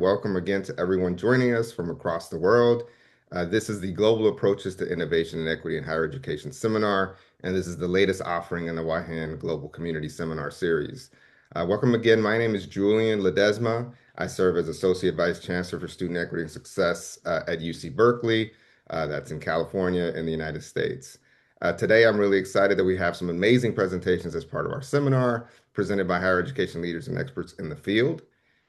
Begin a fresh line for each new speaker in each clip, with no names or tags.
Welcome again to everyone joining us from across the world. This is the Global Approaches to Innovation and Equity in Higher Education seminar, and this is the latest offering in the WAHEN Global Community Seminar Series. Welcome again. My name is Julian Ledesma. I serve as Associate Vice Chancellor for Student Equity and Success at UC Berkeley. That's in California in the United States. Today, I'm really excited that we have some amazing presentations as part of our seminar presented by higher education leaders and experts in the field.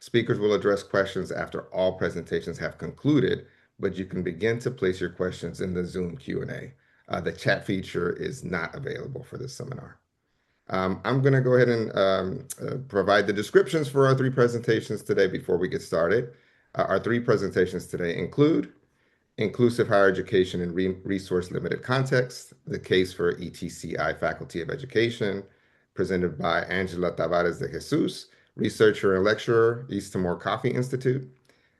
Speakers will address questions after all presentations have concluded, but you can begin to place your questions in the Zoom Q&A. The chat feature is not available for this seminar. I'm going to go ahead and provide the descriptions for our three presentations today before we get started. Our three presentations today include Inclusive Higher Education in Resource Limited Context, the case for ETCI Faculty of Education, presented by Angela Tavares de Jesus, researcher and lecturer, East Timor Coffee Institute.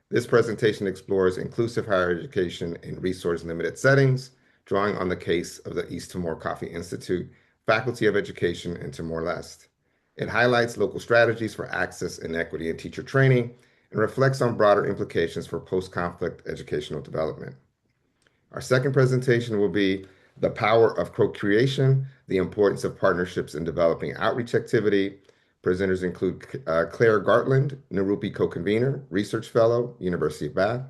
This presentation explores inclusive higher education in resource-limited settings, drawing on the case of the East Timor Coffee Institute, Faculty of Education in Timor-Leste. It highlights local strategies for access and equity in teacher training and reflects on broader implications for post-conflict educational development. Our second presentation will be The Power of Co-Creation, the Importance of Partnerships in Developing Outreach Activity. Presenters include Clare Gartland, Narupi Co-Convener, Research Fellow, University of Bath,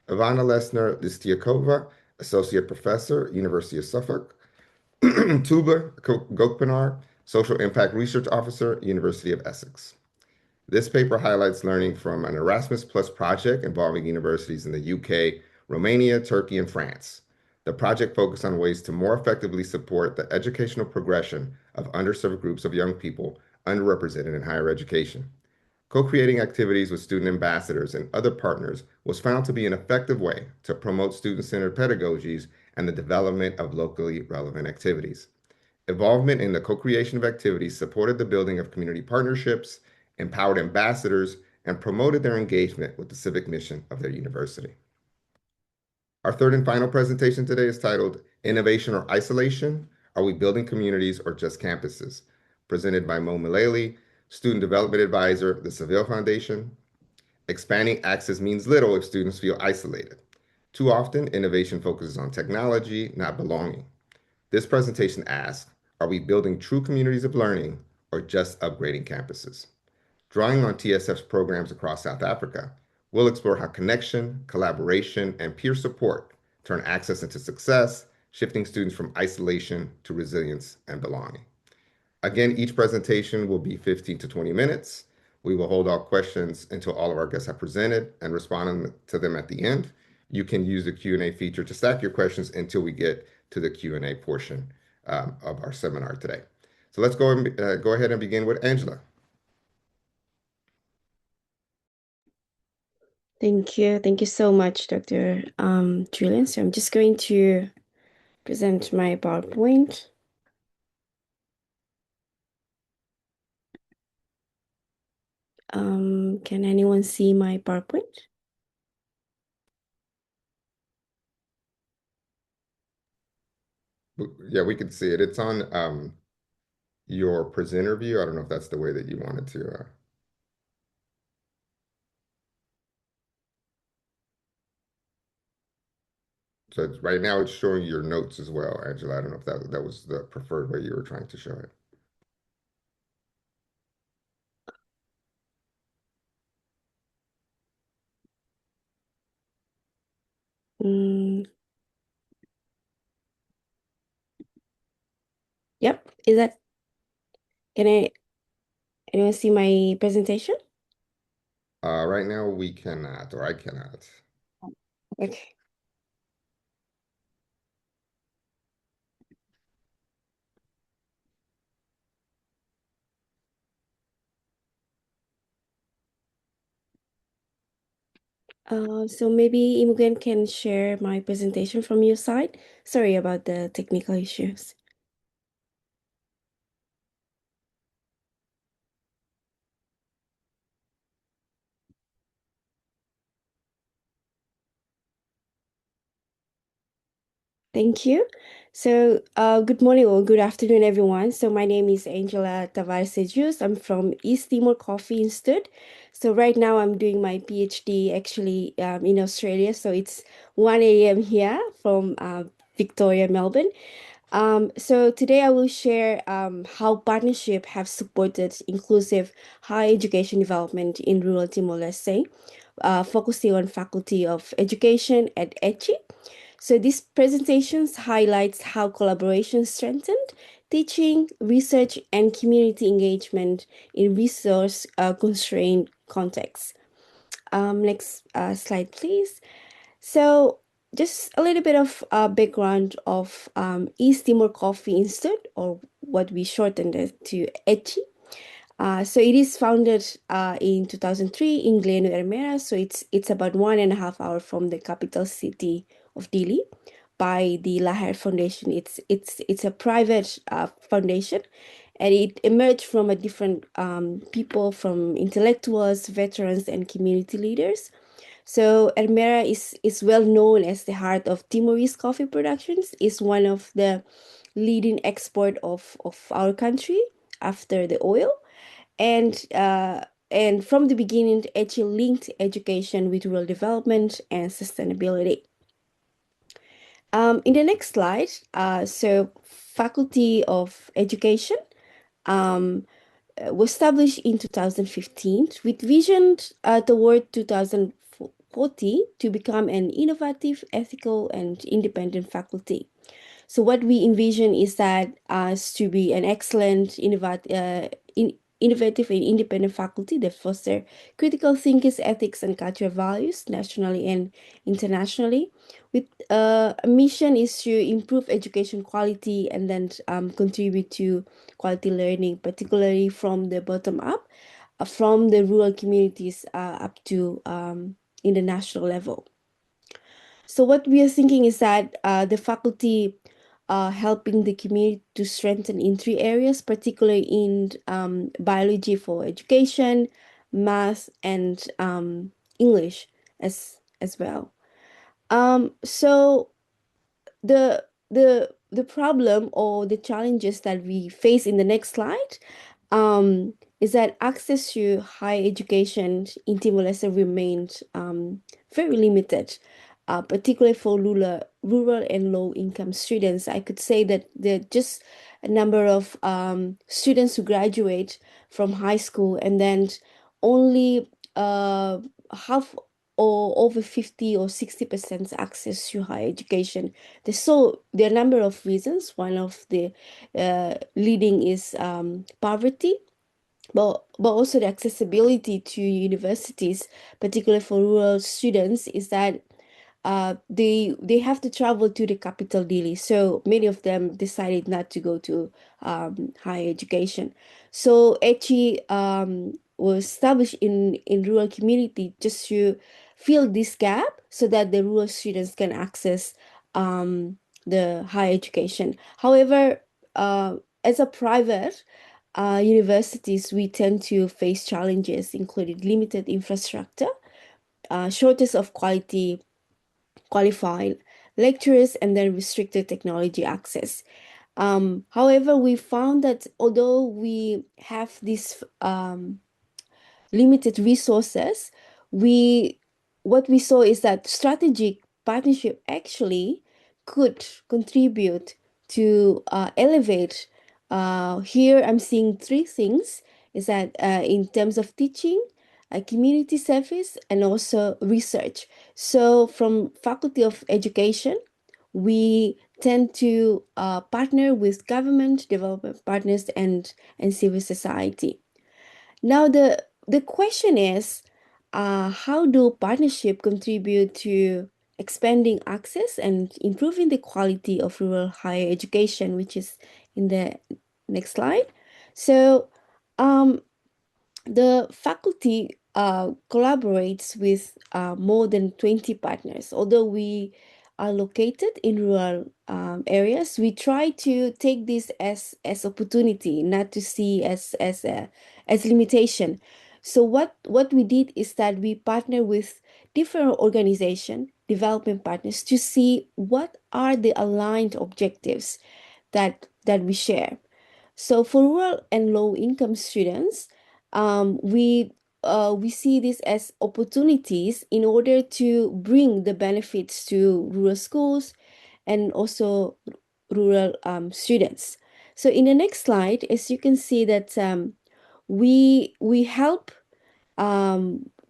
Ivana Lessner-Listiakova, Associate Professor, University of Suffolk, Tuba Gokpinar, Social Impact Research Officer, University of Essex. This paper highlights learning from an Erasmus Plus project involving universities in the UK, Romania, Turkey, and France. The project focused on ways to more effectively support the educational progression of underserved groups of young people underrepresented in higher education. Co-creating activities with student ambassadors and other partners was found to be an effective way to promote student-centered pedagogies and the development of locally relevant activities. Involvement in the co-creation of activities supported the building of community partnerships, empowered ambassadors, and promoted their engagement with the civic mission of their university. Our third and final presentation today is titled Innovation or Isolation? Are we building communities or just campuses? Presented by Mo Mullally, Student Development Advisor, the Seville Foundation. Expanding access means little if students feel isolated. Too often, innovation focuses on technology, not belonging. This presentation asks, are we building true communities of learning or just upgrading campuses? Drawing on TSF's programs across South Africa, we'll explore how connection, collaboration, and peer support turn access into success, shifting students from isolation to resilience and belonging. Again, each presentation will be 15 to 20 minutes. We will hold all questions until all of our guests have presented and respond to them at the end. You can use the Q&A feature to stack your questions until we get to the Q&A portion of our seminar today. So let's go ahead and begin with Angela.
Thank you. Thank you so much, Dr. Julian. So I'm just going to present my PowerPoint. Can anyone see my PowerPoint?
Yeah, we can see it. It's on your presenter view. I don't know if that's the way that you wanted to. So right now it's showing your notes as well, Angela. I don't know if that was the preferred way you were trying to show it.
Yep. Can anyone see my presentation?
Right now we cannot, or I cannot.
Okay. So maybe Imogen can share my presentation from your side. Sorry about the technical issues. Thank you. Good morning or good afternoon, everyone. So, my name is Angela Tavares. I'm from East Timor Coffee Institute. So, right now I'm doing my PhD actually in Australia. So, it's 1 a.m. here from Victoria, Melbourne. Today I will share how partnership have supported inclusive higher education development in rural Timor-Leste, focusing on Faculty of Education at ETCI. So this presentation highlights how collaboration strengthened teaching, research, and community engagement in resource constrained contexts. Next slide, please. So, just a little bit of background of East Timor Coffee Institute, or what we shortened it to ETCI. So it is founded in 2003 in Glen Ermera. So it's about 1.5 hour from the capital city of Dili by the Lahar Foundation. It's a private foundation, and it emerged from a different people, from intellectuals, veterans, and community leaders. So Ermera is well known as the heart of Timorese coffee productions. Is one of the leading export of our country after the oil. And from the beginning, it actually linked education with rural development and sustainability. In the next slide, Faculty of Education was established in 2015 with vision toward 2040 to become an innovative, ethical, and independent faculty. So what we envision is that us to be an excellent, innovative and independent faculty that foster critical thinkers, ethics, and cultural values nationally and internationally. With a mission is to improve education quality and then contribute to quality learning, particularly from the bottom up, from the rural communities up to in the national level. So what we are thinking is that the faculty helping the community to strengthen in three areas, particularly in biology for education, math, and English as well. So the problem or the challenges that we face in the next slide is that access to higher education in Timor-Leste remained very limited, particularly for rural and low-income students. I could say that there are just a number of students who graduate from high school, and then only half or over 50 or 60% access to higher education. There are a number of reasons. One of the leading is poverty, but also the accessibility to universities, particularly for rural students, is that they have to travel to the capital Dili. So many of them decided not to go to higher education. So ETCI was established in rural community just to fill this gap so that the rural students can access the higher education. However, as a private universities, we tend to face challenges, including limited infrastructure, shortage of qualified lecturers, and then restricted technology access. However, we found that although we have these limited resources, we what we saw is that strategic partnership actually could contribute to elevate. Here, I'm seeing three things: is that in terms of teaching, community service, and also research. So, from Faculty of Education, we tend to partner with government, development partners, and civil society. Now, the question is, how do partnership contribute to expanding access and improving the quality of rural higher education, which is in the next slide. So, the faculty collaborates with more than 20 partners. Although we are located in rural areas, we try to take this as opportunity, not to see as limitation. So what we did is that we partner with different organizations, development partners to see what are the aligned objectives that we share. So for rural and low-income students, we see this as opportunities in order to bring the benefits to rural schools and also rural students. So in the next slide, as you can see that we help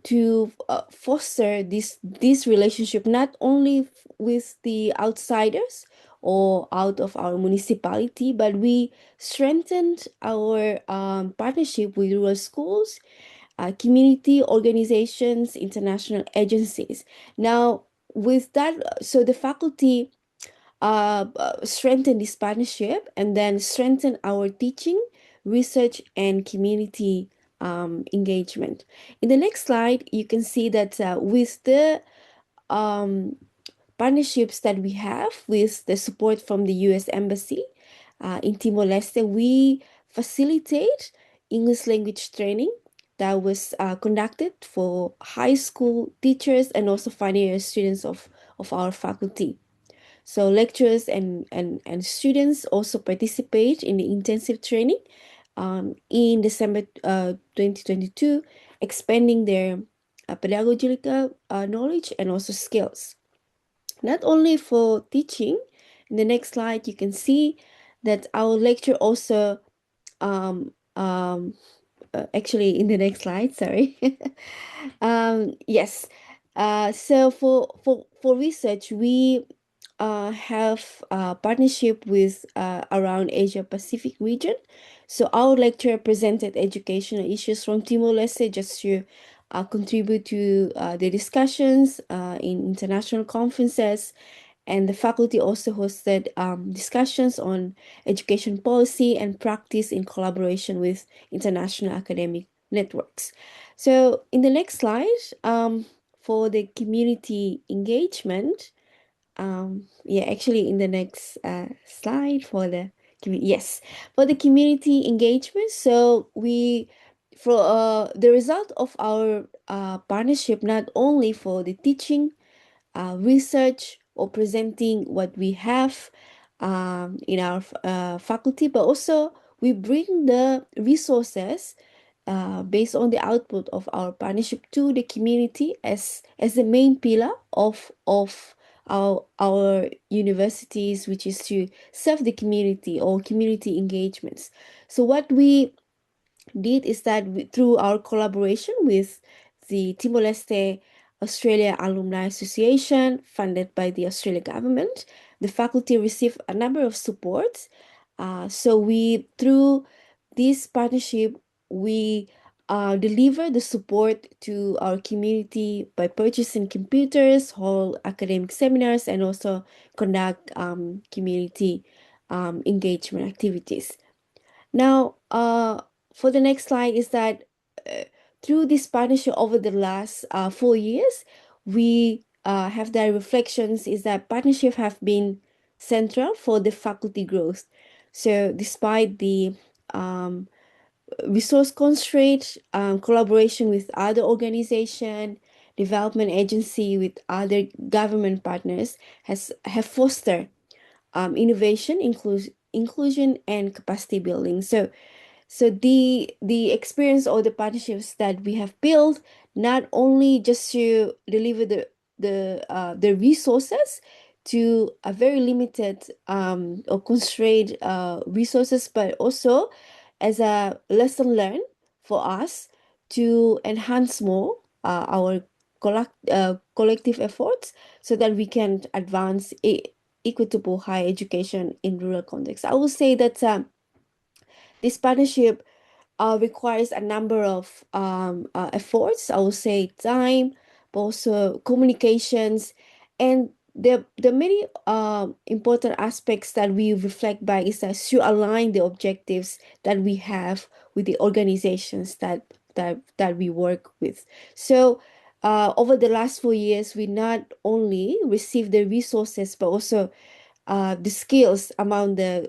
to foster this relationship not only with the outsiders or out of our municipality, but we strengthened our partnership with rural schools, community organizations, international agencies. Now, with that, so the faculty strengthen this partnership and then strengthen our teaching, research, and community engagement. In the next slide, you can see that with the um, partnerships that we have with the support from the U.S. Embassy in Timor-Leste, we facilitate English language training that was conducted for high school teachers and also final year students of our faculty. So lecturers and students also participate in the intensive training in December 2022, expanding their pedagogical knowledge and also skills. Not only for teaching, in the next slide you can see that our lecture also um, um, actually in the next slide, sorry. Yes. So for research, we have a partnership with around Asia Pacific region. So our lecturer presented educational issues from Timor-Leste just to contribute to the discussions in international conferences, and the faculty also hosted discussions on education policy and practice in collaboration with international academic networks. So in the next slide, for the community engagement, yeah, actually in the next slide for the, yes, for the community engagement. So we, for the result of our partnership, not only for the teaching, research or presenting what we have in our faculty, but also we bring the resources based on the output of our partnership to the community as the main pillar of our universities, which is to serve the community or community engagements. So what we did is that through our collaboration with the Timor-Leste Australia Alumni Association, funded by the Australian government, the faculty received a number of supports. So we, through this partnership, we deliver the support to our community by purchasing computers, hold academic seminars, and also conduct community engagement activities. Now, for the next slide is that through this partnership over the last 4 years, we have the reflections is that partnership have been central for the faculty growth. So despite the resource constraint, collaboration with other organization, development agency with other government partners have fostered innovation, inclusion, and capacity building. So the experience or the partnerships that we have built, not only just to deliver the resources to a very limited or constrained resources, but also as a lesson learned for us to enhance more our collective efforts so that we can advance equitable higher education in rural context. I will say that this partnership requires a number of efforts. I will say time, but also communications, and the many important aspects that we reflect by is that to align the objectives that we have with the organizations that we work with. So over the last 4 years, we not only receive the resources, but also the skills among the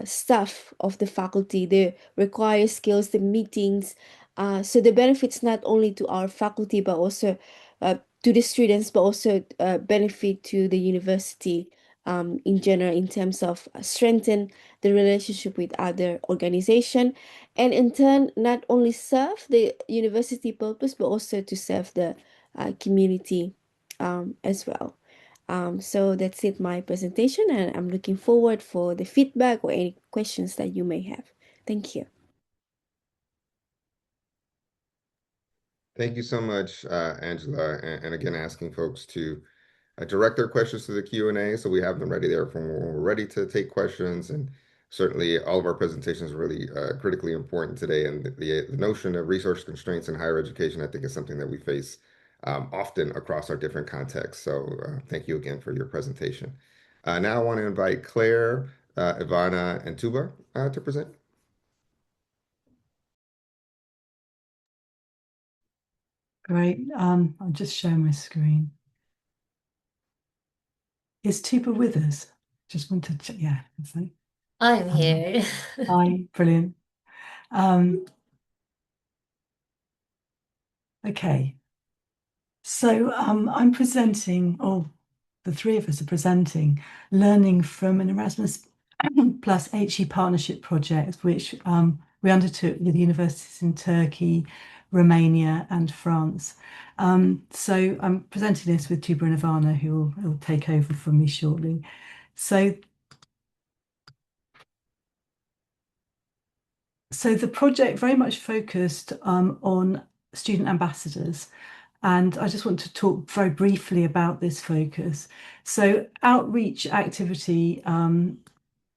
staff of the faculty, the required skills, the meetings. So the benefits not only to our faculty, but also to the students, but also benefit to the university in general in terms of strengthen the relationship with other organization, and in turn not only serve the university purpose but also to serve the community as well. So that's it, my presentation, and I'm looking forward for the feedback or any questions that you may have. Thank you.
Thank you so much, Angela, and again, asking folks to direct their questions to the Q&A so we have them ready there for when we're ready to take questions. And certainly all of our presentations are really critically important today. And the notion of resource constraints in higher education, I think, is something that we face often across our different contexts. So thank you again for your presentation. Now I want to invite Claire, Ivana, and Tuba to present.
Great. I'll just share my screen. Is Tuba with us? Just want to check. Yeah,
I'm here.
Hi, brilliant. Okay. So I'm presenting, or the three of us are presenting, learning from an Erasmus plus HE partnership project, which we undertook with universities in Turkey, Romania, and France. So I'm presenting this with Tuba and Ivana, who will take over from me shortly. So the project very much focused on student ambassadors. And I just want to talk very briefly about this focus. So outreach activity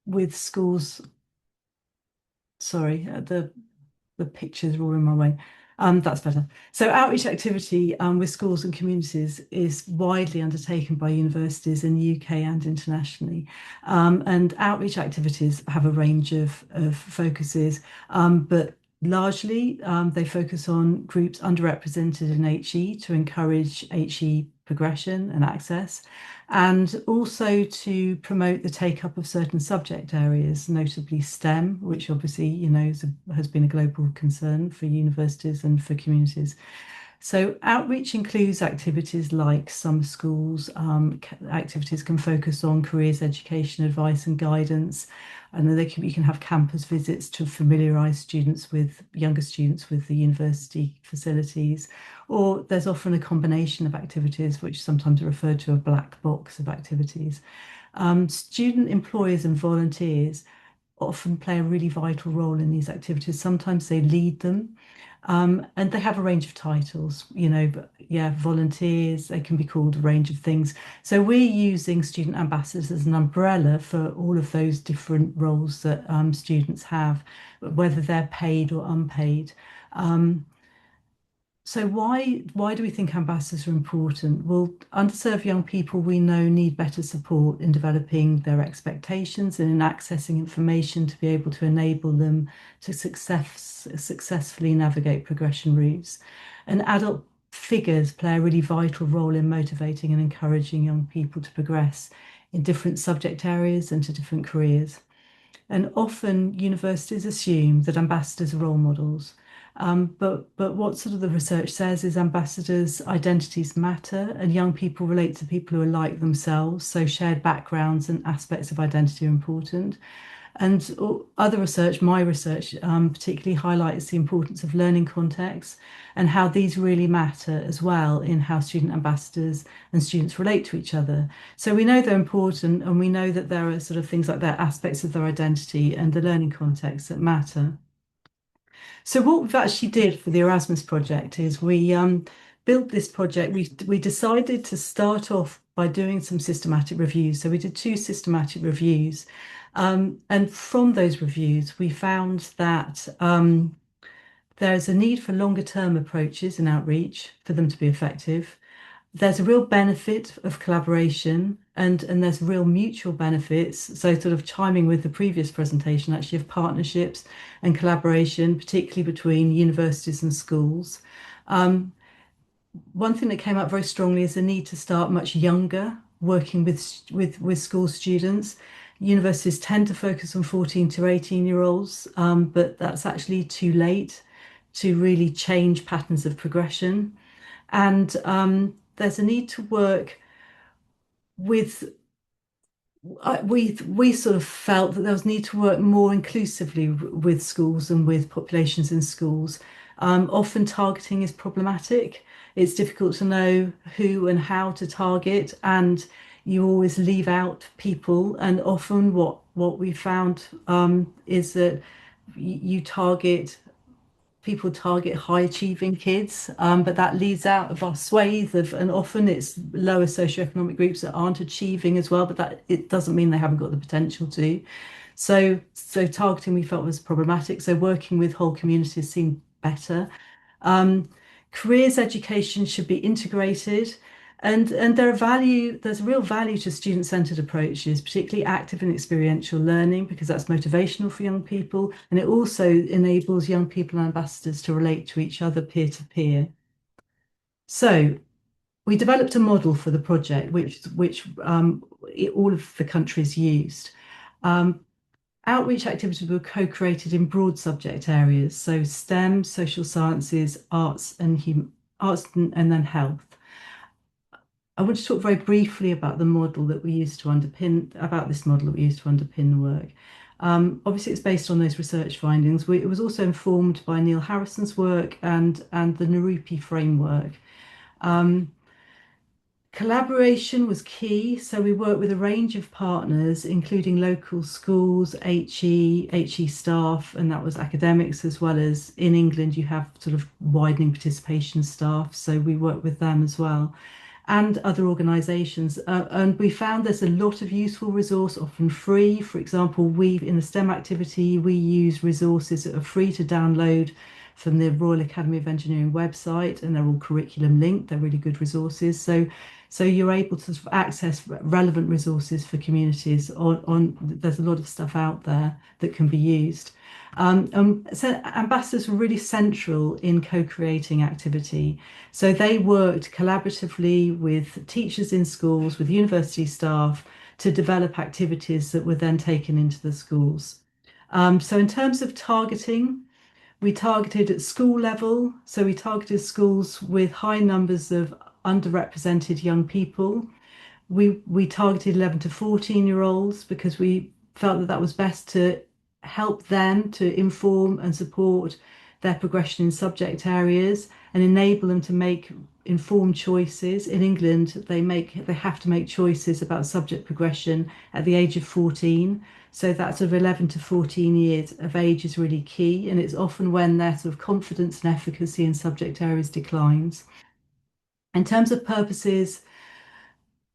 with schools, sorry, the pictures are all in my way. That's better. So outreach activity with schools and communities is widely undertaken by universities in the UK and internationally. And outreach activities have a range of focuses, but largely they focus on groups underrepresented in HE to encourage HE progression and access, and also to promote the take-up of certain subject areas, notably STEM, which obviously, you know, has been a global concern for universities and for communities. So outreach includes activities like summer schools. Activities can focus on careers, education, advice and guidance. And then you can have campus visits to familiarise younger students with the university facilities. Or there's often a combination of activities, which sometimes are referred to a black box of activities. Student employers and volunteers often play a really vital role in these activities. Sometimes they lead them. And they have a range of titles, you know, but yeah, volunteers, they can be called a range of things. So we're using student ambassadors as an umbrella for all of those different roles that students have, whether they're paid or unpaid. So why do we think ambassadors are important? Well, underserved young people we know need better support in developing their expectations and in accessing information to be able to enable them to successfully navigate progression routes. And adult figures play a really vital role in motivating and encouraging young people to progress in different subject areas and to different careers. And often universities assume that ambassadors are role models. But what sort of the research says is ambassadors' identities matter and young people relate to people who are like themselves. So shared backgrounds and aspects of identity are important. And other research, my research, particularly highlights the importance of learning contexts and how these really matter as well in how student ambassadors and students relate to each other. So we know they're important, and we know that there are sort of things like that, aspects of their identity and the learning context that matter. So what we've actually did for the Erasmus project is we built this project. We decided to start off by doing some systematic reviews. So we did 2 systematic reviews. And from those reviews, we found that there's a need for longer term approaches in outreach for them to be effective. There's a real benefit of collaboration and there's real mutual benefits. So sort of chiming with the previous presentation, actually, of partnerships and collaboration, particularly between universities and schools. One thing that came up very strongly is the need to start much younger, working with school students. Universities tend to focus on 14 to 18-year-olds, but that's actually too late to really change patterns of progression. And there's a need to work with we sort of felt that there was need to work more inclusively with schools and with populations in schools. Often targeting is problematic. It's difficult to know who and how to target, and you always leave out people. And often, what we found is that you target people target high achieving kids, but that leads out of our swathe of, and often it's lower socioeconomic groups that aren't achieving as well, but that it doesn't mean they haven't got the potential to. So targeting we felt was problematic. So working with whole communities seemed better. Careers education should be integrated. And there's real value to student-centered approaches, particularly active and experiential learning, because that's motivational for young people. And it also enables young people and ambassadors to relate to each other peer to peer. So we developed a model for the project, which all of the countries used. Outreach activities were co-created in broad subject areas, so STEM, social sciences, arts, and then health. I want to talk very briefly about the model that we used to underpin the work. Obviously, it's based on those research findings. It was also informed by Neil Harrison's work and the Narupi framework. Collaboration was key, so we worked with a range of partners, including local schools, HE staff, and that was academics, as well as in England you have sort of widening participation staff, so we worked with them as well, and other organisations. And we found there's a lot of useful resource, often free. For example, in the STEM activity, we use resources that are free to download from the Royal Academy of Engineering website, and they're all curriculum linked. They're really good resources. So you're able to sort of access relevant resources for communities there's a lot of stuff out there that can be used. So ambassadors were really central in co-creating activity. So they worked collaboratively with teachers in schools, with university staff to develop activities that were then taken into the schools. So in terms of targeting, we targeted at school level. So we targeted schools with high numbers of underrepresented young people. We targeted 11 to 14-year-olds because we felt that was best to help them to inform and support their progression in subject areas and enable them to make informed choices. In England, they have to make choices about subject progression at the age of 14. So that sort of 11 to 14 years of age is really key, and it's often when their sort of confidence and efficacy in subject areas declines. In terms of purposes,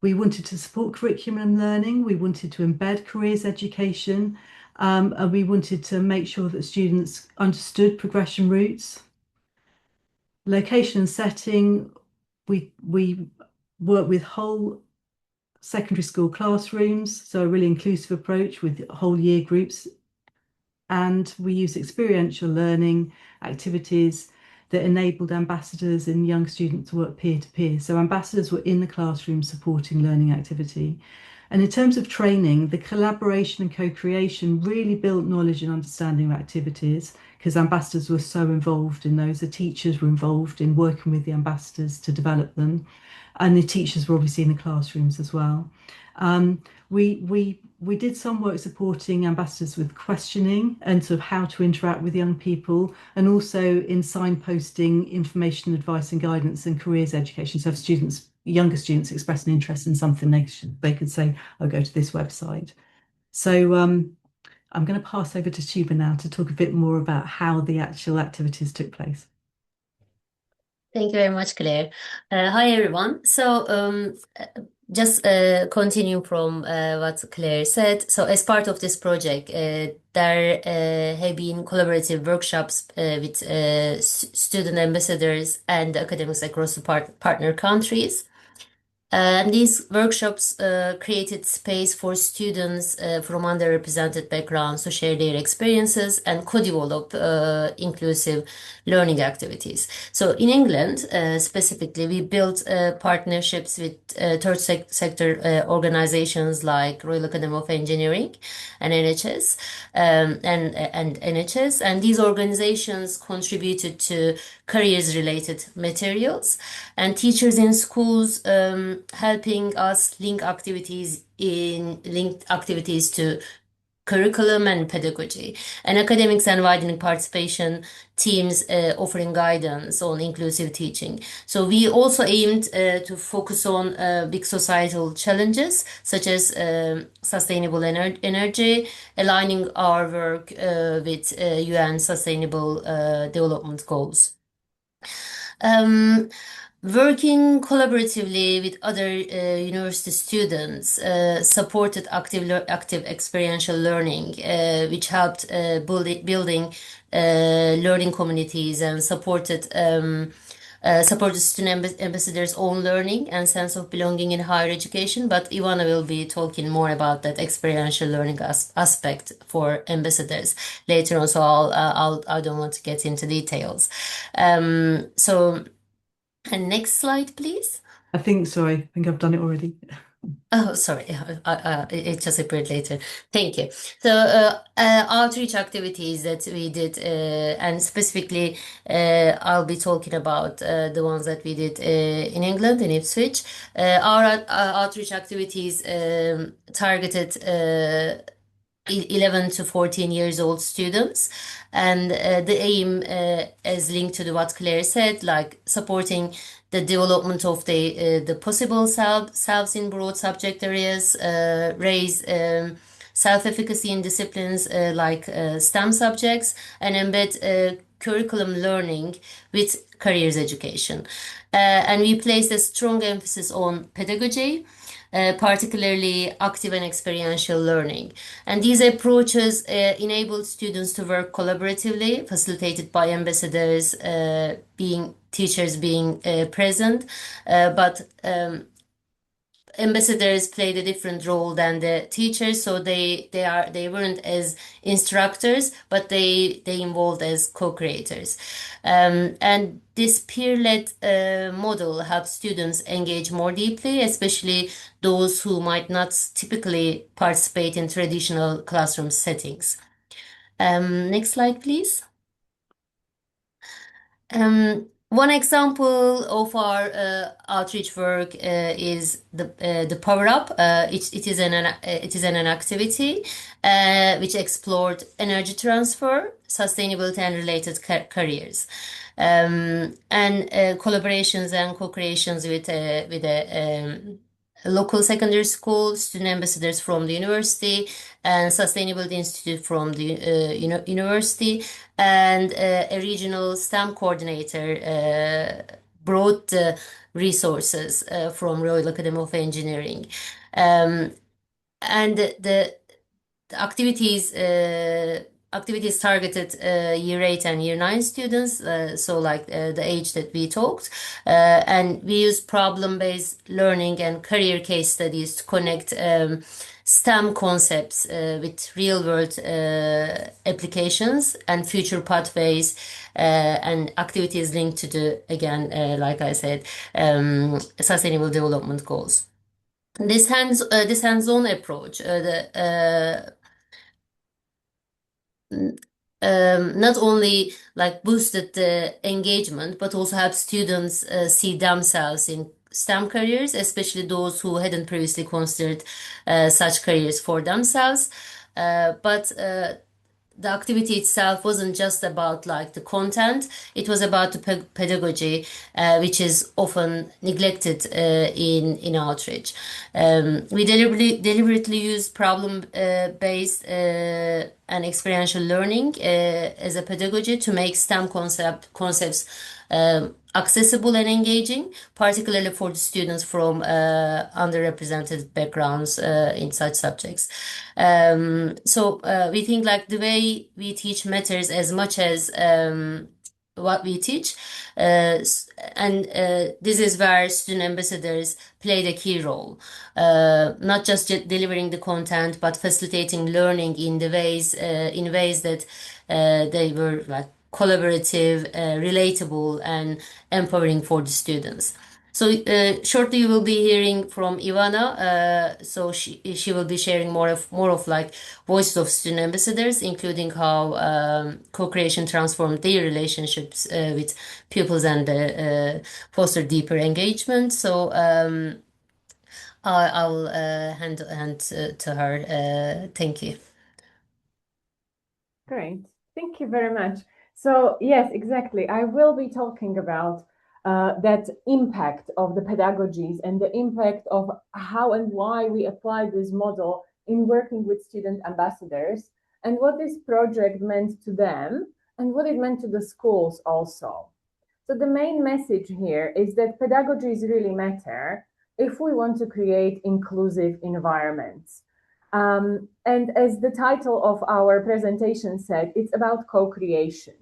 we wanted to support curriculum learning, we wanted to embed careers education, and we wanted to make sure that students understood progression routes. Location and setting, we work with whole secondary school classrooms, so a really inclusive approach with whole year groups. And we use experiential learning activities that enabled ambassadors and young students to work peer to peer. So ambassadors were in the classroom supporting learning activity. And in terms of training, the collaboration and co-creation really built knowledge and understanding of activities because ambassadors were so involved in those. The teachers were involved in working with the ambassadors to develop them. And the teachers were obviously in the classrooms as well. We did some work supporting ambassadors with questioning and sort of how to interact with young people, and also in signposting information, advice and guidance and careers education. So if younger students express an interest in something, they could say, "I'll go to this website." So I'm going to pass over to Tuba now to talk a bit more about how the actual activities took place.
Thank you very much, Claire. Hi, everyone. So, just continuing from what Claire said. So, as part of this project, there have been collaborative workshops with student ambassadors and academics across the partner countries. And these workshops created space for students from underrepresented backgrounds to share their experiences and co-develop inclusive learning activities. So in England, specifically, we built partnerships with third sector organizations like Royal Academy of Engineering and NHS, and NHS, and these organizations contributed to careers-related materials and teachers in schools helping us link activities to curriculum and pedagogy, and academics and widening participation teams offering guidance on inclusive teaching. So we also aimed to focus on big societal challenges such as sustainable energy, aligning our work with UN Sustainable Development Goals. Working collaboratively with other university students supported active experiential learning, which helped building learning communities and supported student ambassadors' own learning and sense of belonging in higher education. But Ivana will be talking more about that experiential learning aspect for ambassadors later on. So I don't want to get into details. And next slide, please.
I think I've done it already.
Oh, sorry. It just appeared later. Thank you. So, outreach activities that we did, and specifically, I'll be talking about the ones that we did in England, in Ipswich. Our outreach activities targeted 11 to 14 years old students, and the aim is linked to what Claire said, like supporting the development of the possible selves in broad subject areas, raise self-efficacy in disciplines like STEM subjects, and embed curriculum learning with careers education. And we place a strong emphasis on pedagogy, particularly active and experiential learning. And these approaches enable students to work collaboratively, facilitated by ambassadors, teachers being present, but ambassadors played a different role than the teachers, so they weren't as instructors, but they involved as co-creators. And this peer-led model helps students engage more deeply, especially those who might not typically participate in traditional classroom settings. Next slide, please. One example of our outreach work is the Power Up. It is an activity which explored energy transfer, sustainability, and related careers, and collaborations and co-creations with a local secondary school, student ambassadors from the university, and Sustainability Institute from the university, and a regional STEM coordinator brought the resources from Royal Academy of Engineering. And the activities targeted year 8 and year 9 students, so like the age that we talked, and we use problem-based learning and career case studies to connect STEM concepts with real-world applications and future pathways and activities linked to like I said, Sustainable Development Goals. This hands-on approach, not only like boosted the engagement, but also helped students see themselves in STEM careers, especially those who hadn't previously considered such careers for themselves. But the activity itself wasn't just about like the content, it was about the pedagogy, which is often neglected in outreach. We deliberately used problem-based and experiential learning as a pedagogy to make STEM concepts accessible and engaging, particularly for the students from underrepresented backgrounds in such subjects. So we think like the way we teach matters as much as what we teach. And this is where student ambassadors played a key role, not just delivering the content, but facilitating learning in ways that they were like collaborative, relatable, and empowering for the students. So shortly you will be hearing from Ivana. So she will be sharing more of like voices of student ambassadors, including how co-creation transformed their relationships with pupils and foster deeper engagement. So I'll hand to her. Thank you.
Great, thank you very much. So yes, exactly. I will be talking about that impact of the pedagogies and the impact of how and why we apply this model in working with student ambassadors, and what this project meant to them and what it meant to the schools also. So the main message here is that pedagogies really matter if we want to create inclusive environments. And as the title of our presentation said, it's about co-creation.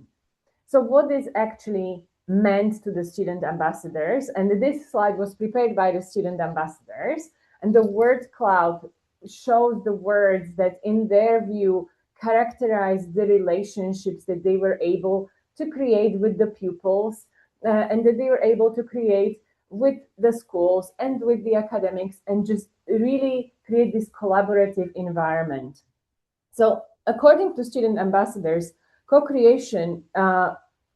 So what this actually meant to the student ambassadors, and this slide was prepared by the student ambassadors, and the word cloud shows the words that in their view characterize the relationships that they were able to create with the pupils and that they were able to create with the schools and with the academics, and just really create this collaborative environment. So according to student ambassadors, co-creation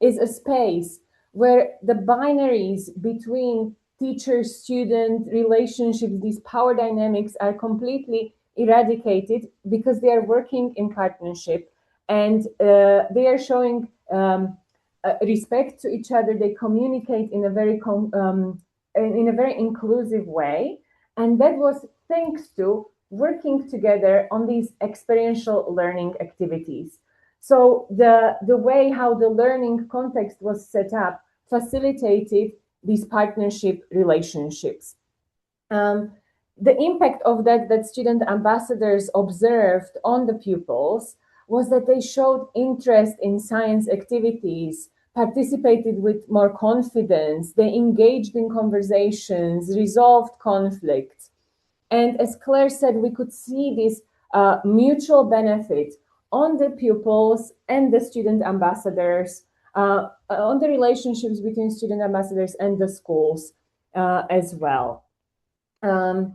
is a space where the binaries between teacher-student relationships, these power dynamics, are completely eradicated because they are working in partnership, and they are showing respect to each other. They communicate in a very inclusive way, and that was thanks to working together on these experiential learning activities. So the way how the learning context was set up facilitated these partnership relationships. The impact of that student ambassadors observed on the pupils was that they showed interest in science activities, participated with more confidence, they engaged in conversations, resolved conflicts. And as Claire said, we could see this mutual benefit on the pupils and the student ambassadors, on the relationships between student ambassadors and the schools as well. And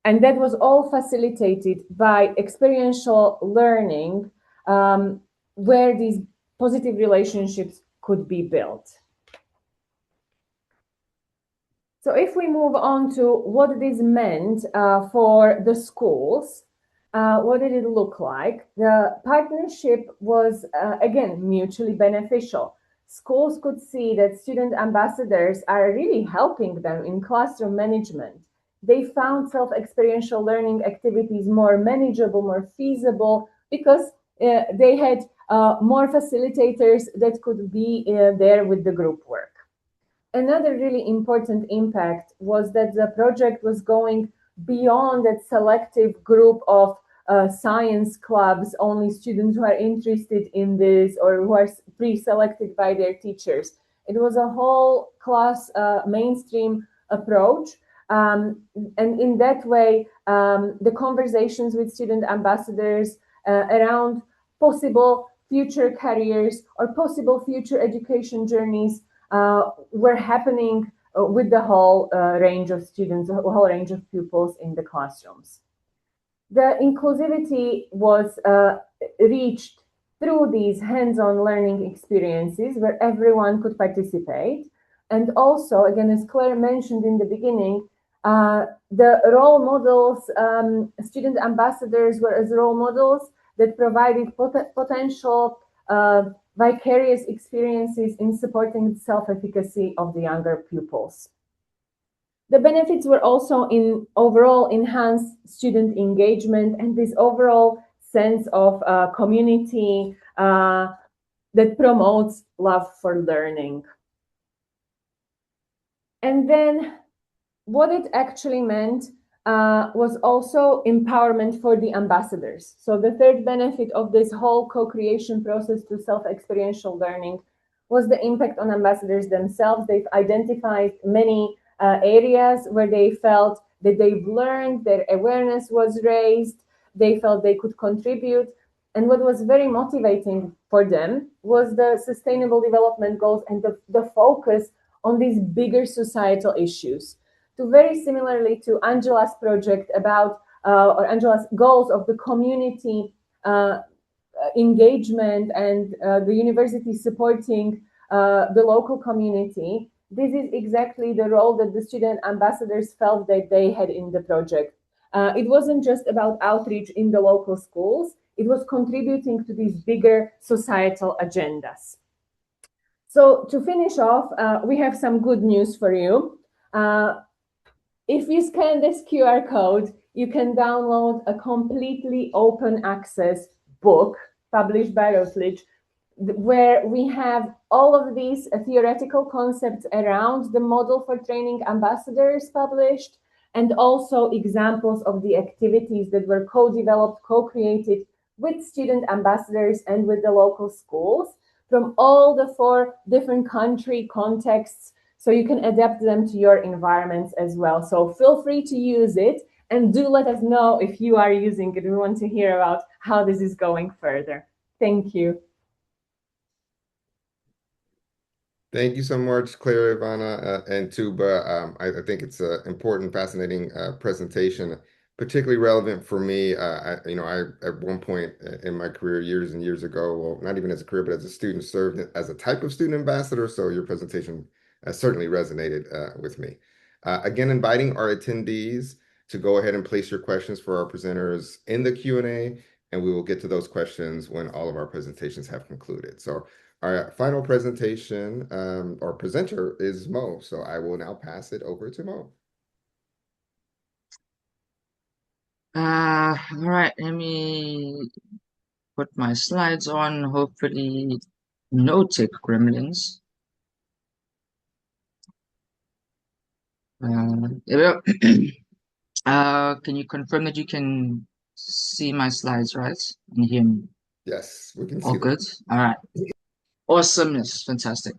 that was all facilitated by experiential learning, where these positive relationships could be built. So if we move on to what this meant for the schools, what did it look like? The partnership was, again, mutually beneficial. Schools could see that student ambassadors are really helping them in classroom management. They found self-experiential learning activities more manageable, more feasible, because they had more facilitators that could be there with the group work. Another really important impact was that the project was going beyond that selective group of science clubs, only students who are interested in this or who are pre-selected by their teachers. It was a whole class mainstream approach. And in that way, the conversations with student ambassadors around possible future careers or possible future education journeys were happening with the whole range of students, a whole range of pupils in the classrooms. The inclusivity was reached through these hands-on learning experiences where everyone could participate. And also, again, as Claire mentioned in the beginning, the role models, student ambassadors were as role models that provided potential vicarious experiences in supporting the self-efficacy of the younger pupils. The benefits were also in overall enhanced student engagement and this overall sense of community that promotes love for learning. And then what it actually meant was also empowerment for the ambassadors. So the third benefit of this whole co-creation process to self-experiential learning was the impact on ambassadors themselves. They've identified many areas where they felt that they've learned, their awareness was raised, they felt they could contribute. And what was very motivating for them was the sustainable development goals and the focus on these bigger societal issues. To very similarly to Angela's project about, or Angela's goals of the community engagement and the university supporting the local community, this is exactly the role that the student ambassadors felt that they had in the project. It wasn't just about outreach in the local schools, it was contributing to these bigger societal agendas. So to finish off, we have some good news for you. If you scan this QR code, you can download a completely open access book published by Routledge, where we have all of these theoretical concepts around the model for training ambassadors published, and also examples of the activities that were co-developed, co-created with student ambassadors and with the local schools from all the 4 different country contexts, so you can adapt them to your environments as well. So feel free to use it, and do let us know if you are using it. We want to hear about how this is going further. Thank you.
Thank you so much, Clare, Ivana, and Tuba. I think it's an important, fascinating presentation, particularly relevant for me. I at one point in my career, years and years ago, well, not even as a career, but as a student, served as a type of student ambassador. So your presentation certainly resonated with me. Again, inviting our attendees to go ahead and place your questions for our presenters in the Q&A, and we will get to those questions when all of our presentations have concluded. So our final presentation or presenter is Mo. So I will now pass it over to Mo.
All right, let me put my slides on. Hopefully, no tech gremlins. There we go. Can you confirm that you can see my slides, right? And hear me?
Yes, we can see
All good. All right. Awesomeness. Fantastic.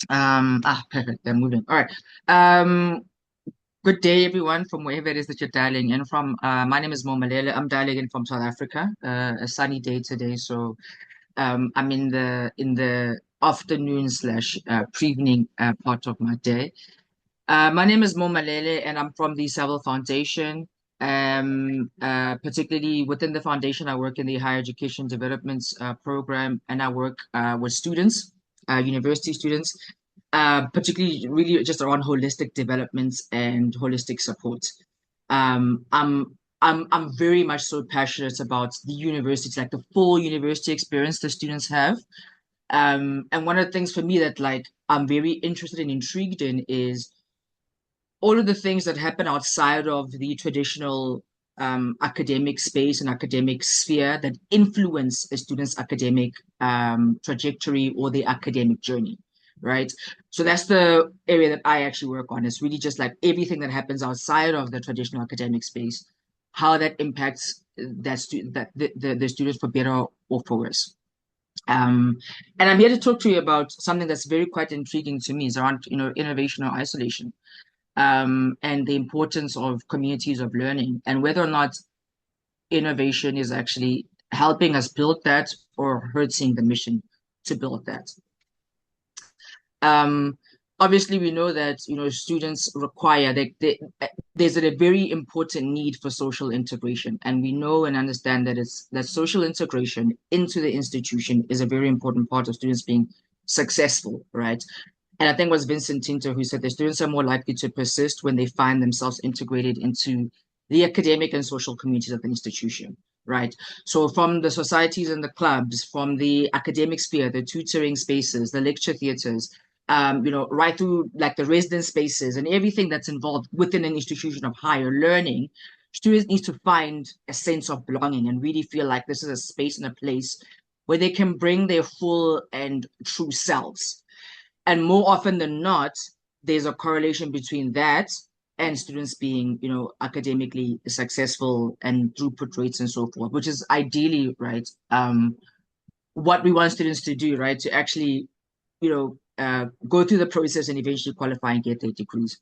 Perfect. They're moving. All right. Good day, everyone, from wherever it is that you're dialing in from. My name is Mo Malele. I'm dialing in from South Africa. A sunny day today, so I'm in the afternoon / pre-evening part of my day. My name is Mo Malele, and I'm from the Savile Foundation. Particularly within the foundation, I work in the higher education development program, and I work with students, university students, particularly really just around holistic developments and holistic support. I'm very much so passionate about the university, like the full university experience the students have. And one of the things for me that I'm very interested and intrigued in is all of the things that happen outside of the traditional academic space and academic sphere that influence a student's academic trajectory or their academic journey, right? So that's the area that I actually work on. It's really just like everything that happens outside of the traditional academic space, how that impacts the students for better or for worse. And I'm here to talk to you about something that's very quite intriguing to me, is around innovation or isolation. And the importance of communities of learning, and whether or not innovation is actually helping us build that or hurting the mission to build that. Obviously, we know that students require there's a very important need for social integration, and we know and understand that social integration into the institution is a very important part of students being successful, right? And I think it was Vincent Tinto who said the students are more likely to persist when they find themselves integrated into the academic and social communities of the institution, right? So from the societies and the clubs, from the academic sphere, the tutoring spaces, the lecture theaters, right through like the residence spaces and everything that's involved within an institution of higher learning, students need to find a sense of belonging and really feel like this is a space and a place where they can bring their full and true selves. And more often than not, there's a correlation between that and students being, academically successful and throughput rates and so forth, which is ideally, right, what we want students to do, right, to actually go through the process and eventually qualify and get their degrees.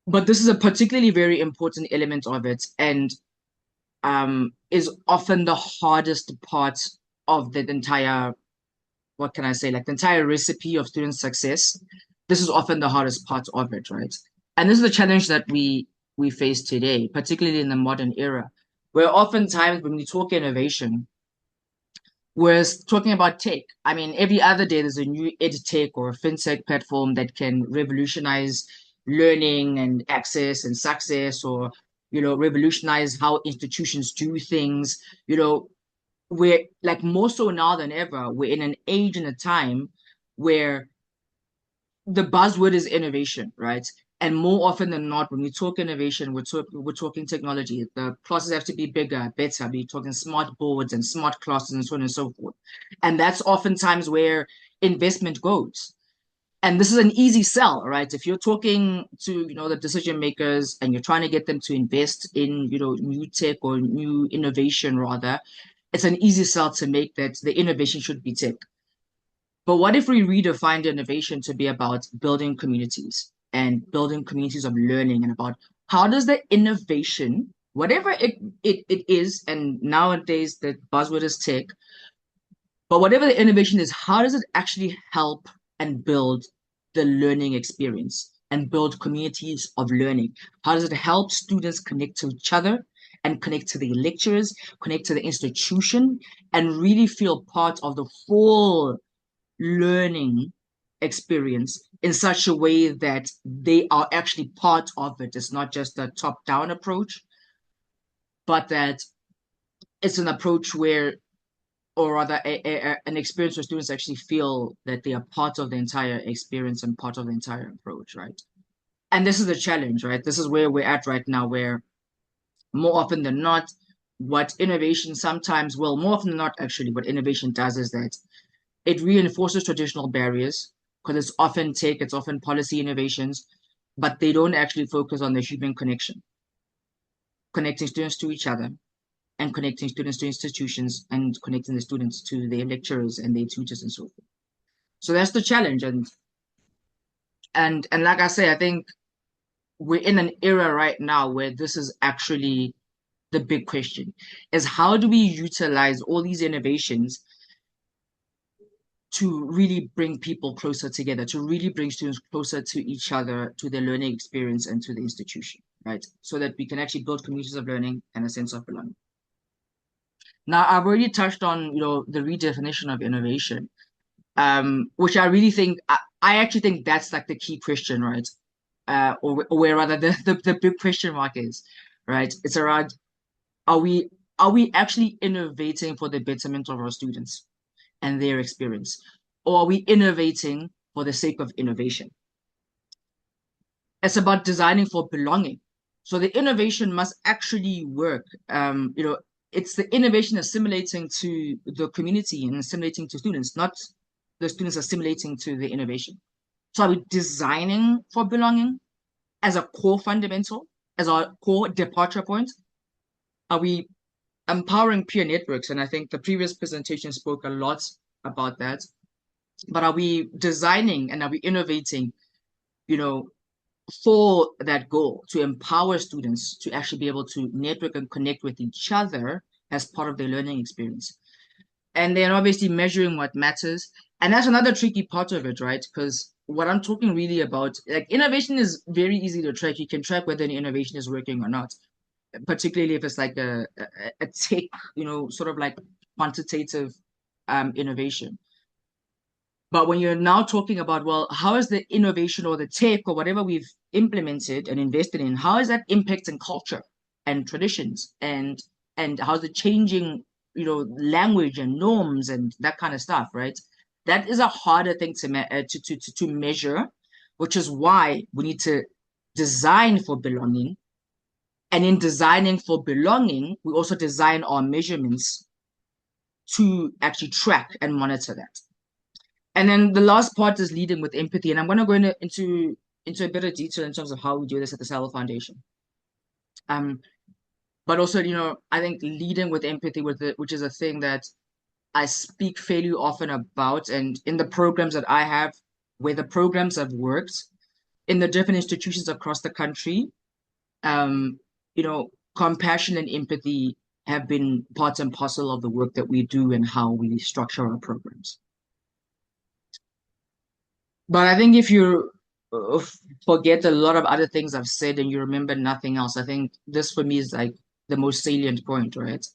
But this is a particularly very important element of it, and is often the hardest part of the entire, what can I say, like the entire recipe of student success. This is often the hardest part of it, right? And this is the challenge that we face today, particularly in the modern era, where oftentimes when we talk innovation, we're talking about tech. I mean, every other day there's a new edtech or a fintech platform that can revolutionize learning and access and success, or revolutionize how institutions do things. We're like, more so now than ever, we're in an age and a time where the buzzword is innovation, right? And more often than not, when we talk innovation, we're talking technology. The classes have to be bigger, better. We're talking smart boards and smart classes and so on and so forth. And that's oftentimes where investment goes. And this is an easy sell, right? If you're talking to the decision makers and you're trying to get them to invest in new tech or new innovation, rather, it's an easy sell to make that the innovation should be tech. But what if we redefined innovation to be about building communities and building communities of learning, and about how does the innovation, whatever it is, and nowadays the buzzword is tech, but whatever the innovation is, how does it actually help and build the learning experience and build communities of learning? How does it help students connect to each other and connect to the lecturers, connect to the institution, and really feel part of the full learning experience in such a way that they are actually part of it? It's not just a top-down approach, but that it's an approach where, or rather an experience where students actually feel that they are part of the entire experience and part of the entire approach, right? And this is the challenge, right? This is where we're at right now, where more often than not, what innovation does is that it reinforces traditional barriers, because it's often tech, it's often policy innovations, but they don't actually focus on the human connection, connecting students to each other, and connecting students to institutions, and connecting the students to their lecturers and their tutors and so forth. So that's the challenge. And like I say, I think we're in an era right now where this is actually the big question, is how do we utilize all these innovations to really bring people closer together, to really bring students closer to each other, to their learning experience and to the institution, right? So that we can actually build communities of learning and a sense of belonging. Now, I've already touched on, the redefinition of innovation, which I really think, I actually think that's like the key question, right? Or where rather the big question mark is, right? It's around, are we actually innovating for the betterment of our students and their experience? Or are we innovating for the sake of innovation? It's about designing for belonging. So the innovation must actually work. It's the innovation assimilating to the community and assimilating to students, not the students assimilating to the innovation. So are we designing for belonging as a core fundamental, as our core departure point? Are we empowering peer networks? And I think the previous presentation spoke a lot about that. But are we designing and are we innovating, for that goal, to empower students to actually be able to network and connect with each other as part of their learning experience? And then obviously measuring what matters. And that's another tricky part of it, right? Because what I'm talking really about, like, innovation is very easy to track. You can track whether an innovation is working or not, particularly if it's like a tech, sort of like quantitative innovation. But when you're now talking about, well, how is the innovation or the tech or whatever we've implemented and invested in, how is that impacting culture and traditions, and how's it changing, language and norms and that kind of stuff, right? That is a harder thing to measure, which is why we need to design for belonging. And in designing for belonging, we also design our measurements to actually track and monitor that. And then the last part is leading with empathy. And I'm going to go into a bit of detail in terms of how we do this at the Saville Foundation. But also, I think leading with empathy, which is a thing that I speak fairly often about, and in the programs that I have, where the programs have worked in the different institutions across the country, compassion and empathy have been part and parcel of the work that we do and how we structure our programs. But I think if you forget a lot of other things I've said and you remember nothing else, I think this for me is like the most salient point, right?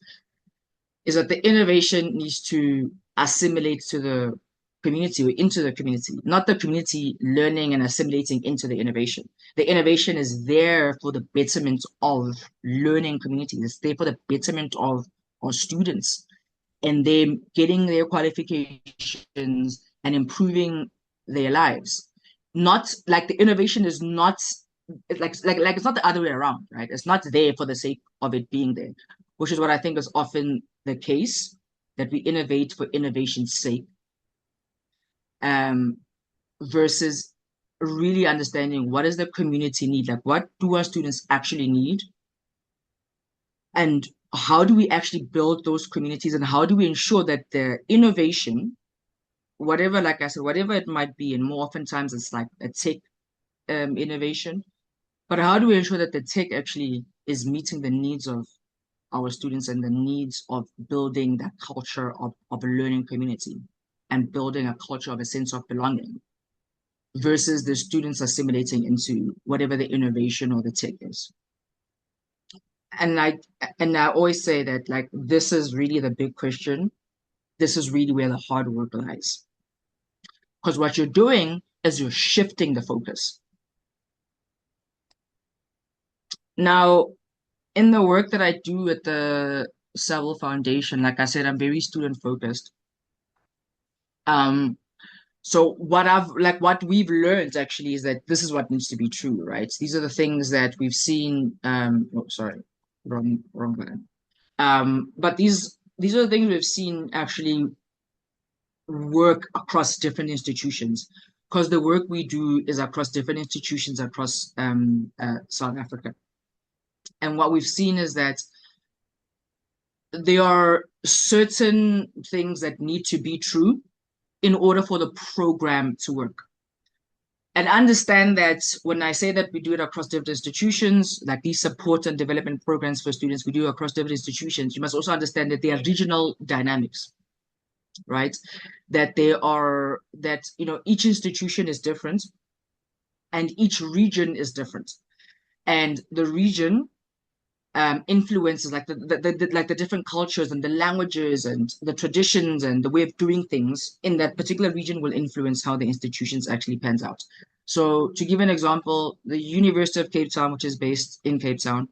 Is that the innovation needs to assimilate to the community or into the community, not the community learning and assimilating into the innovation. The innovation is there for the betterment of learning communities. It's there for the betterment of our students and them getting their qualifications and improving their lives. Not like the innovation is not like it's not the other way around, right? It's not there for the sake of it being there, which is what I think is often the case, that we innovate for innovation's sake, versus really understanding what does the community need, like what do our students actually need, and how do we actually build those communities, and how do we ensure that the innovation, whatever, like I said, whatever it might be, and more oftentimes it's like a tech innovation, but how do we ensure that the tech actually is meeting the needs of our students and the needs of building that culture of a learning community and building a culture of a sense of belonging, versus the students assimilating into whatever the innovation or the tech is. And I always say that, like, this is really the big question. This is really where the hard work lies. Because what you're doing is you're shifting the focus. Now, in the work that I do at the Saville Foundation, like I said, I'm very student focused. So what we've learned actually is that this is what needs to be true, right? These are the things that we've seen. Wrong button. But these are the things we've seen actually work across different institutions, because the work we do is across different institutions across South Africa. And what we've seen is that there are certain things that need to be true in order for the program to work. And understand that when I say that we do it across different institutions, like these support and development programs for students, we do across different institutions, you must also understand that there are regional dynamics, right? That each institution is different and each region is different. And the region influences like the different cultures and the languages and the traditions and the way of doing things in that particular region will influence how the institutions actually pans out. So to give an example, the University of Cape Town, which is based in Cape Town,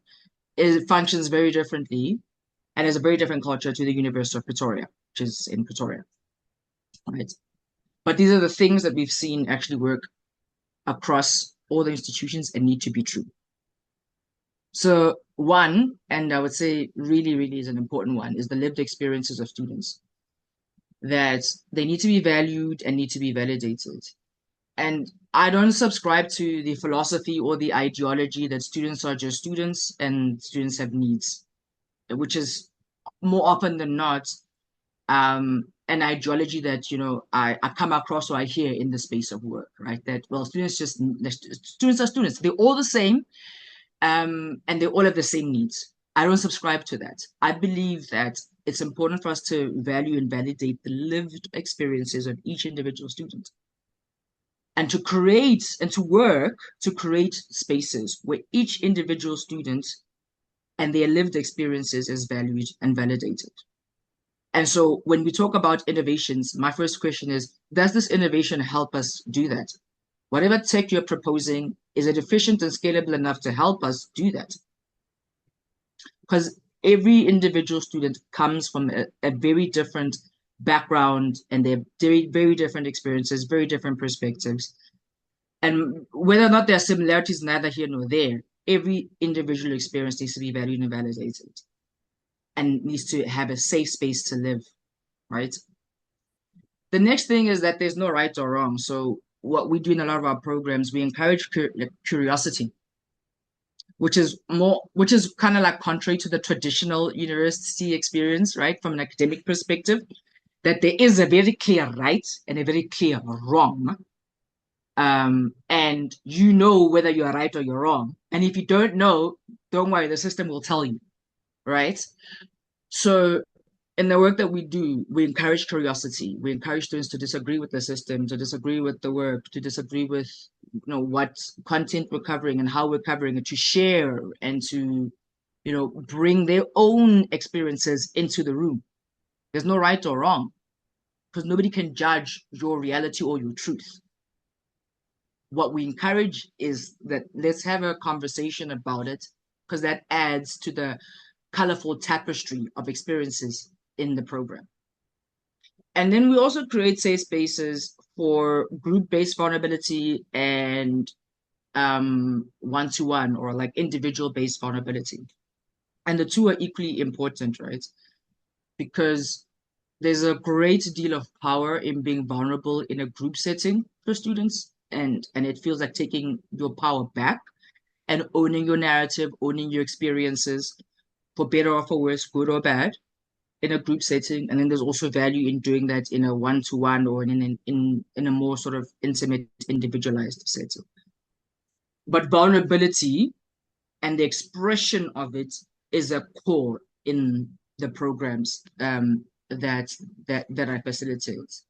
functions very differently and has a very different culture to the University of Pretoria, which is in Pretoria, right? But these are the things that we've seen actually work across all the institutions and need to be true. So one, and I would say really, really is an important one, is the lived experiences of students, that they need to be valued and need to be validated. And I don't subscribe to the philosophy or the ideology that students are just students and students have needs, which is more often than not an ideology that I come across or I hear in the space of work, right? That, well, students are students. They're all the same. And they all have the same needs. I don't subscribe to that. I believe that it's important for us to value and validate the lived experiences of each individual student, and to create and to work to create spaces where each individual student and their lived experiences is valued and validated. And so when we talk about innovations, my first question is, does this innovation help us do that? Whatever tech you're proposing, is it efficient and scalable enough to help us do that? Because every individual student comes from a very different background, and they have very, very different experiences, very different perspectives. And whether or not there are similarities, neither here nor there, every individual experience needs to be valued and validated and needs to have a safe space to live, right? The next thing is that there's no right or wrong. So what we do in a lot of our programs, we encourage curiosity, which is kind of like contrary to the traditional university experience, right? From an academic perspective, that there is a very clear right and a very clear wrong. And you know whether you're right or you're wrong. And if you don't know, don't worry, the system will tell you, right? So in the work that we do, we encourage curiosity. We encourage students to disagree with the system, to disagree with the work, to disagree with what content we're covering and how we're covering it, to share and to bring their own experiences into the room. There's no right or wrong, because nobody can judge your reality or your truth. What we encourage is that let's have a conversation about it, because that adds to the colorful tapestry of experiences in the program. And then we also create safe spaces for group-based vulnerability and one-to-one or like individual-based vulnerability. And the two are equally important, right? Because there's a great deal of power in being vulnerable in a group setting for students. And it feels like taking your power back and owning your narrative, owning your experiences, for better or for worse, good or bad, in a group setting. And then there's also value in doing that in a one-to-one or in a more sort of intimate, individualized setting. But vulnerability and the expression of it is a core in the programs that I facilitate.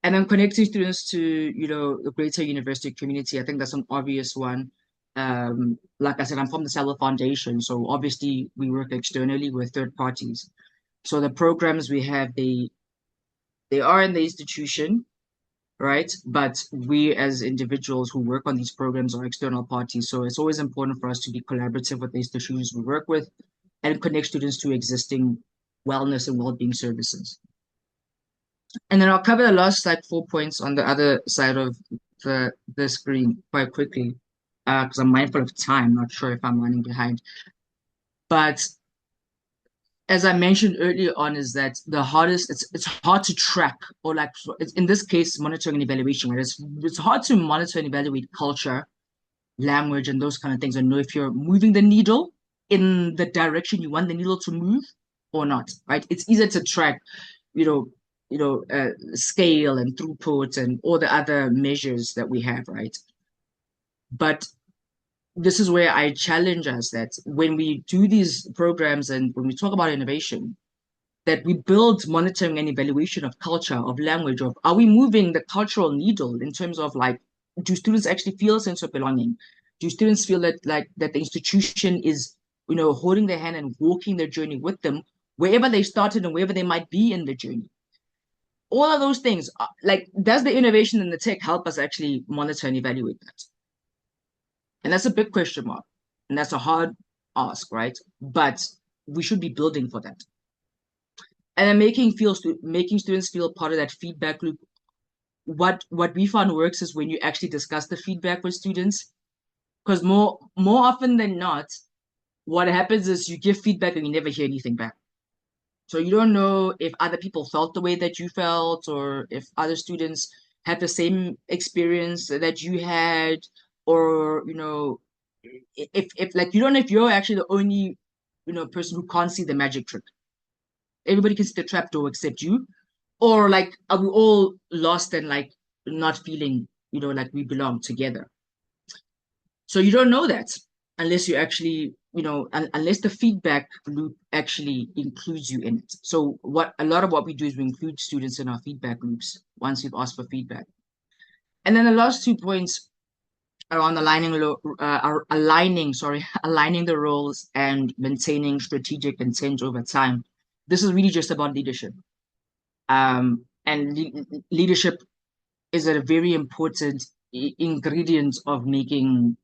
And then connecting students to, the greater university community, I think that's an obvious one. Like I said, I'm from the Salwa Foundation, so obviously we work externally with third parties. So the programs we have, they are in the institution, right? But we as individuals who work on these programs are external parties. So it's always important for us to be collaborative with the institutions we work with and connect students to existing wellness and well-being services. And then I'll cover the last 4 points on the other side of the screen quite quickly, because I'm mindful of time, not sure if I'm running behind. But as I mentioned earlier on, is that the hardest, it's hard to track, or in this case, monitoring and evaluation, right? It's hard to monitor and evaluate culture, language, and those kind of things, and know if you're moving the needle in the direction you want the needle to move or not, right? It's easier to track, scale and throughput and all the other measures that we have, right? But this is where I challenge us that when we do these programs and when we talk about innovation, that we build monitoring and evaluation of culture, of language, of are we moving the cultural needle in terms of do students actually feel a sense of belonging? Do students feel that that the institution is, holding their hand and walking their journey with them, wherever they started and wherever they might be in the journey? All of those things, does the innovation and the tech help us actually monitor and evaluate that? And that's a big question mark. And that's a hard ask, right? But we should be building for that. And then making students feel part of that feedback loop. What we found works is when you actually discuss the feedback with students, because more often than not, what happens is you give feedback and you never hear anything back. So you don't know if other people felt the way that you felt, or if other students had the same experience that you had, or if you don't know if you're actually the only person who can't see the magic trick. Everybody can see the trapdoor except you, or are we all lost and not feeling like we belong together? So you don't know that unless you actually unless the feedback loop actually includes you in it. So a lot of what we do is we include students in our feedback loops once we've asked for feedback. And then the last 2 points around aligning the roles and maintaining strategic intent over time. This is really just about leadership. And leadership is a very important ingredient of making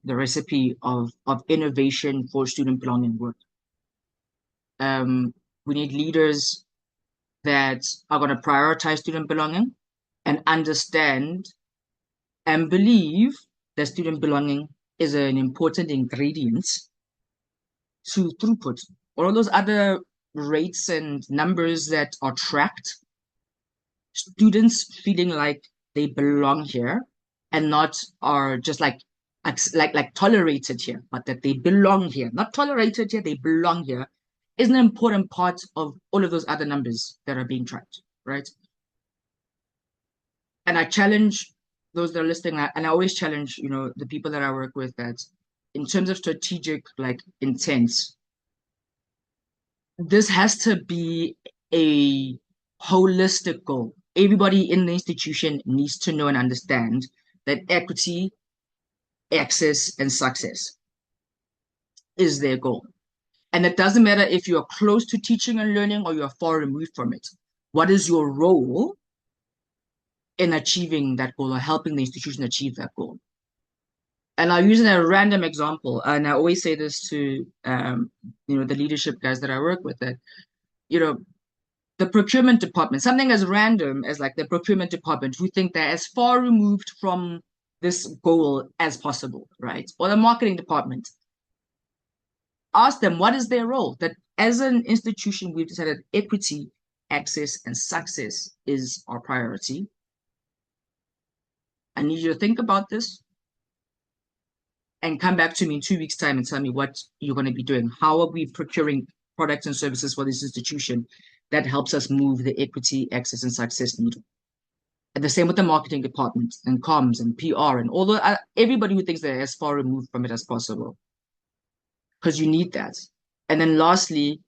the recipe of innovation for student belonging work. We need leaders that are going to prioritize student belonging and understand and believe that student belonging is an important ingredient to throughput. All of those other rates and numbers that are tracked, students feeling like they belong here and not are just like tolerated here, but that they belong here, not tolerated here, they belong here, is an important part of all of those other numbers that are being tracked. right? And I challenge those that are listening, and I always challenge, the people that I work with, that in terms of strategic intent, this has to be a holistic goal. Everybody in the institution needs to know and understand that equity, access, and success is their goal. And it doesn't matter if you are close to teaching and learning or you're far removed from it. What is your role in achieving that goal or helping the institution achieve that goal? And I'll use a random example, and I always say this to the leadership guys that I work with, that the procurement department, something as random as the procurement department, who think they're as far removed from this goal as possible, right? Or the marketing department. Ask them, what is their role? That as an institution, we've decided equity, access, and success is our priority. I need you to think about this and come back to me in 2 weeks' time and tell me what you're going to be doing. How are we procuring products and services for this institution that helps us move the equity, access, and success needle? And the same with the marketing department and comms and PR and everybody who thinks they're as far removed from it as possible, because you need that. And then lastly,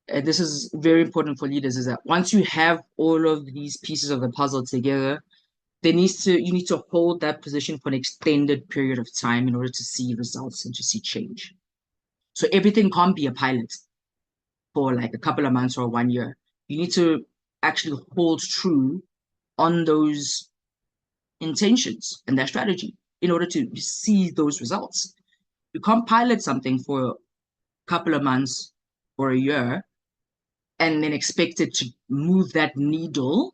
and this is very important for leaders, is that once you have all of these pieces of the puzzle together, you need to hold that position for an extended period of time in order to see results and to see change. So everything can't be a pilot for a couple of months or 1 year. You need to actually hold true on those intentions and that strategy in order to see those results. You can't pilot something for a couple of months or a year and then expect it to move that needle,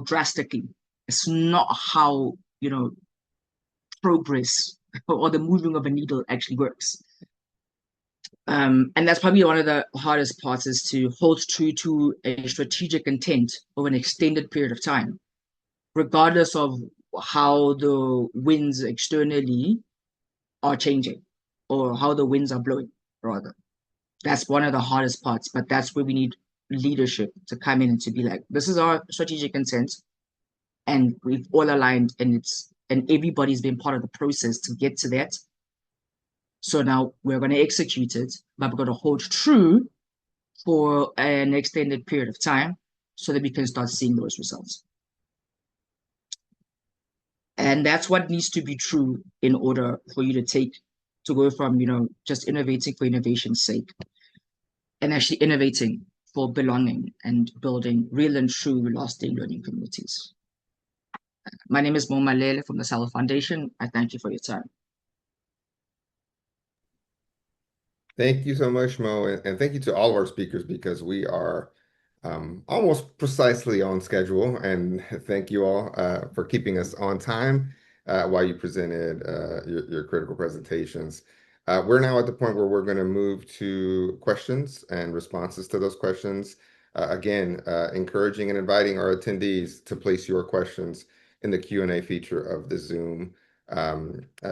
drastically. It's not how, progress or the moving of a needle actually works. And that's probably one of the hardest parts, is to hold true to a strategic intent over an extended period of time, regardless of how the winds externally are changing or how the winds are blowing, rather. That's one of the hardest parts, but that's where we need leadership to come in and to be like, this is our strategic intent, and we've all aligned, and everybody's been part of the process to get to that. So now we're going to execute it, but we're going to hold true for an extended period of time so that we can start seeing those results. And that's what needs to be true in order for you to go from, just innovating for innovation's sake and actually innovating for belonging and building real and true lasting learning communities. My name is Mo Malele from the Salwa Foundation. I thank you for your time.
Thank you so much, Mo, and thank you to all of our speakers, because we are almost precisely on schedule. And thank you all for keeping us on time while you presented your critical presentations. We're now at the point where we're going to move to questions and responses to those questions. Again, encouraging and inviting our attendees to place your questions in the Q&A feature of the Zoom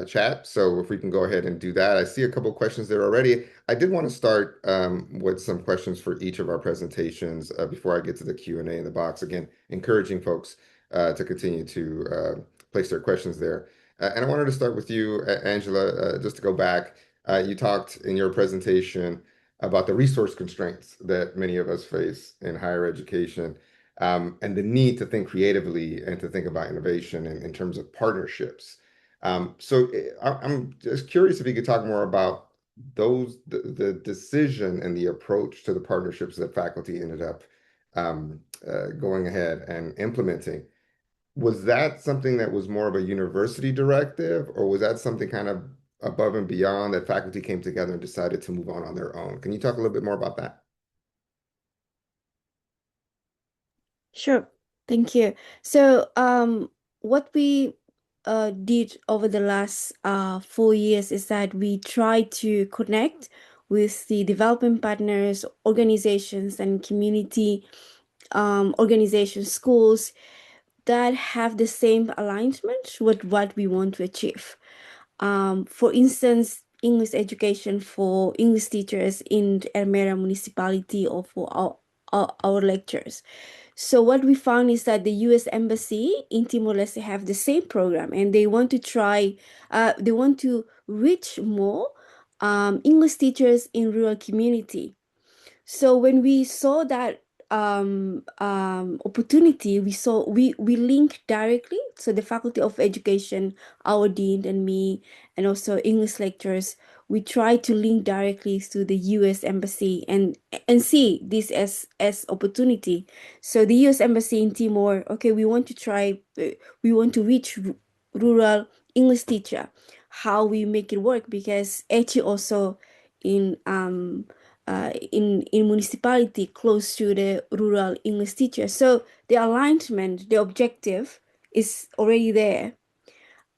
chat. So if we can go ahead and do that. I see a couple of questions there already. I did want to start with some questions for each of our presentations before I get to the Q&A in the box. Again, encouraging folks to continue to place their questions there. And I wanted to start with you, Angela, just to go back. You talked in your presentation about the resource constraints that many of us face in higher education, and the need to think creatively and to think about innovation in terms of partnerships. So I'm just curious if you could talk more about the decision and the approach to the partnerships that faculty ended up going ahead and implementing. Was that something that was more of a university directive, or was that something kind of above and beyond that faculty came together and decided to move on their own? Can you talk a little bit more about that?
Sure. Thank you. So what we did over the last 4 years is that we try to connect with the development partners, organizations, and community organizations, schools that have the same alignment with what we want to achieve. For instance, English education for English teachers in Elmira municipality, or for our lectures. So what we found is that the U.S. Embassy in Timor-Leste have the same program, and they want to try, they want to reach more English teachers in rural community. So when we saw that opportunity, we linked directly. So the Faculty of Education, our dean and me, and also English lecturers, we try to link directly to the U.S. Embassy and see this as opportunity. So the U.S. Embassy in Timor, okay, we want to try, we want to reach rural English teacher. How we make it work, because ETCI also in in municipality close to the rural English teacher. So the alignment, the objective is already there.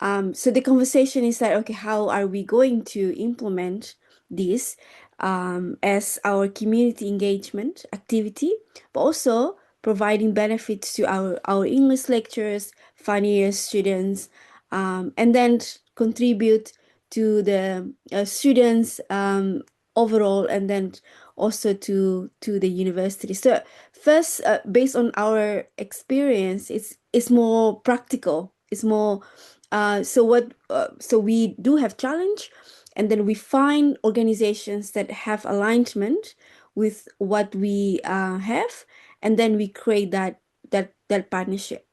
So the conversation is like, okay, how are we going to implement this as our community engagement activity, but also providing benefits to our English lecturers, final year students, and then contribute to the students overall, and then also to the university. So first, based on our experience, it's more practical. It's more so we do have challenge, and then we find organizations that have alignment with what we have, and then we create that partnership.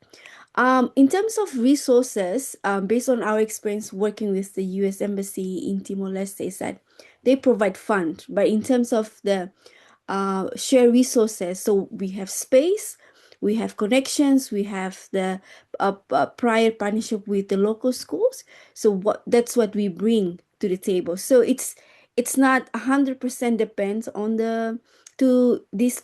In terms of resources, based on our experience working with the U.S. Embassy in Timor-Leste, is that they provide fund, but in terms of the share resources, so we have space, we have connections, we have the prior partnership with the local schools. So that's what we bring to the table. So it's not 100% depends on the to this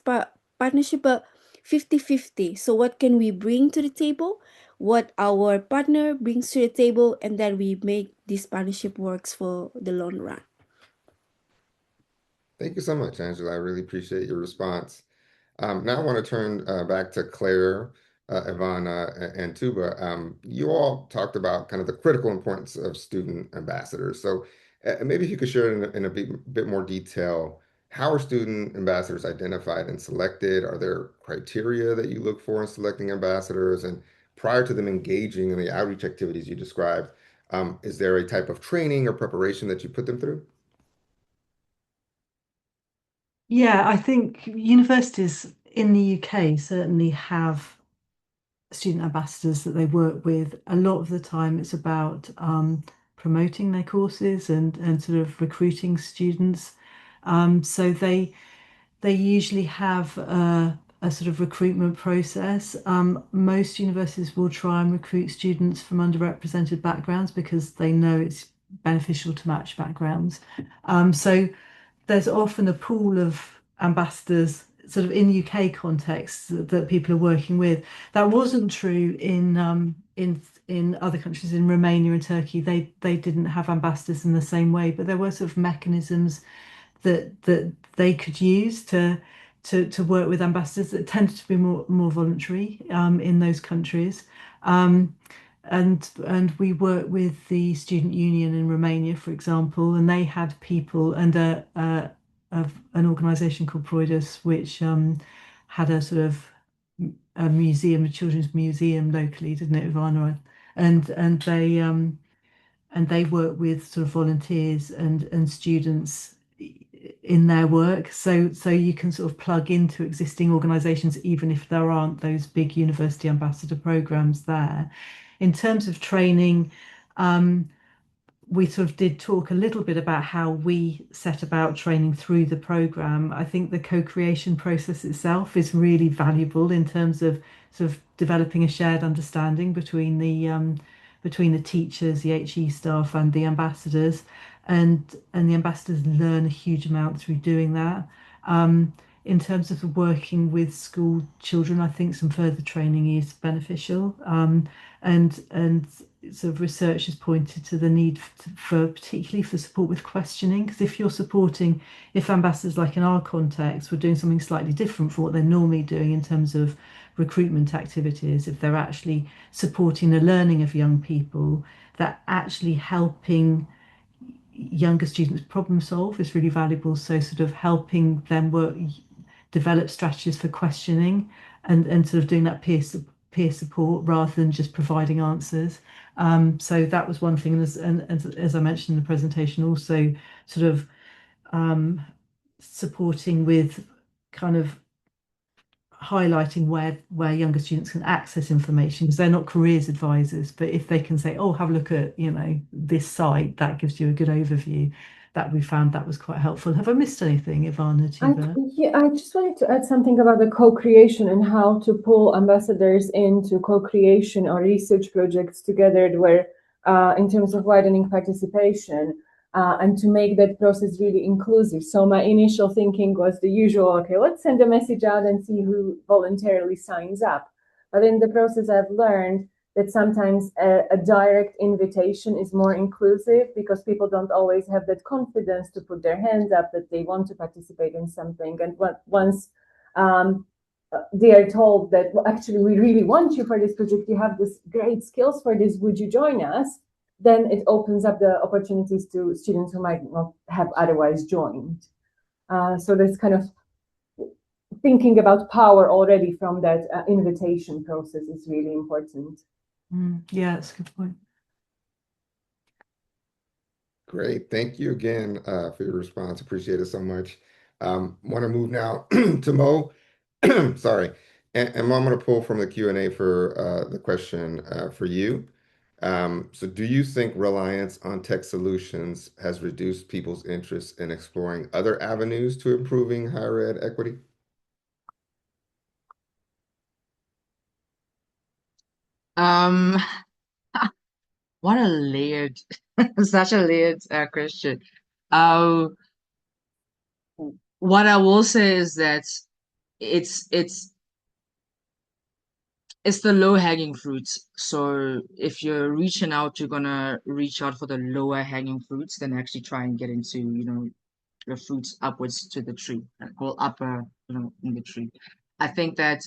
partnership, but 50-50. So what can we bring to the table? What our partner brings to the table, and then we make this partnership works for the long run.
Thank you so much, Angela. I really appreciate your response. Now I want to turn back to Claire, Ivana, and Tuba. You all talked about kind of the critical importance of student ambassadors. So maybe if you could share in a bit more detail, how are student ambassadors identified and selected? Are there criteria that you look for in selecting ambassadors? And prior to them engaging in the outreach activities you described, is there a type of training or preparation that you put them through?
Yeah, I think universities in the UK certainly have student ambassadors that they work with. A lot of the time it's about promoting their courses and sort of recruiting students. So they usually have a sort of recruitment process. Most universities will try and recruit students from underrepresented backgrounds because they know it's beneficial to match backgrounds. So there's often a pool of ambassadors sort of in UK context that people are working with. That wasn't true in other countries. In Romania and Turkey, they didn't have ambassadors in the same way, but there were sort of mechanisms that they could use to work with ambassadors that tended to be more voluntary in those countries. And we worked with the student union in Romania, for example, and they had people and an organisation called Proidus, which had a sort of a museum, a children's museum locally, didn't it, Ivana? And they work with sort of volunteers and students in their work. So you can sort of plug into existing organisations even if there aren't those big university ambassador programs there. In terms of training, we sort of did talk a little bit about how we set about training through the program. I think the co-creation process itself is really valuable in terms of sort of developing a shared understanding between the teachers, the HE staff, and the ambassadors, and the ambassadors learn a huge amount through doing that. In terms of working with school children, I think some further training is beneficial. And sort of research has pointed to the need for particularly for support with questioning, because if ambassadors, like in our context, were doing something slightly different from what they're normally doing in terms of recruitment activities, if they're actually supporting the learning of young people, that actually helping younger students problem solve is really valuable. So sort of helping them develop strategies for questioning and sort of doing that peer support rather than just providing answers. So that was one thing. And as I mentioned in the presentation, also sort of supporting with kind of highlighting where younger students can access information, because they're not careers advisors, but if they can say, oh, have a look at, you know, this site, that gives you a good overview. That we found that was quite helpful. Have I missed anything, Ivana, Tuba?
I just wanted to add something about the co-creation and how to pull ambassadors into co-creation or research projects together where in terms of widening participation and to make that process really inclusive. So my initial thinking was the usual, okay, let's send a message out and see who voluntarily signs up. But in the process, I've learned that sometimes a direct invitation is more inclusive because people don't always have that confidence to put their hands up that they want to participate in something. And once they are told that, well, actually, we really want you for this project, you have this great skills for this, would you join us? Then it opens up the opportunities to students who might not have otherwise joined. So there's kind of thinking about power already from that invitation process is really important.
Yeah, that's a good point.
Great. Thank you again for your response. Appreciate it so much. Want to move now to Mo. Sorry. And Mo, I'm going to pull from the Q&A for the question for you. So do you think reliance on tech solutions has reduced people's interest in exploring other avenues to improving higher ed equity?
What a layered, such a layered question. What I will say is that it's the low-hanging fruits. So if you're reaching out, you're gonna reach out for the lower hanging fruits, then actually try and get into, you know, the fruits upwards to the tree, go upper, you know, in the tree. I think that,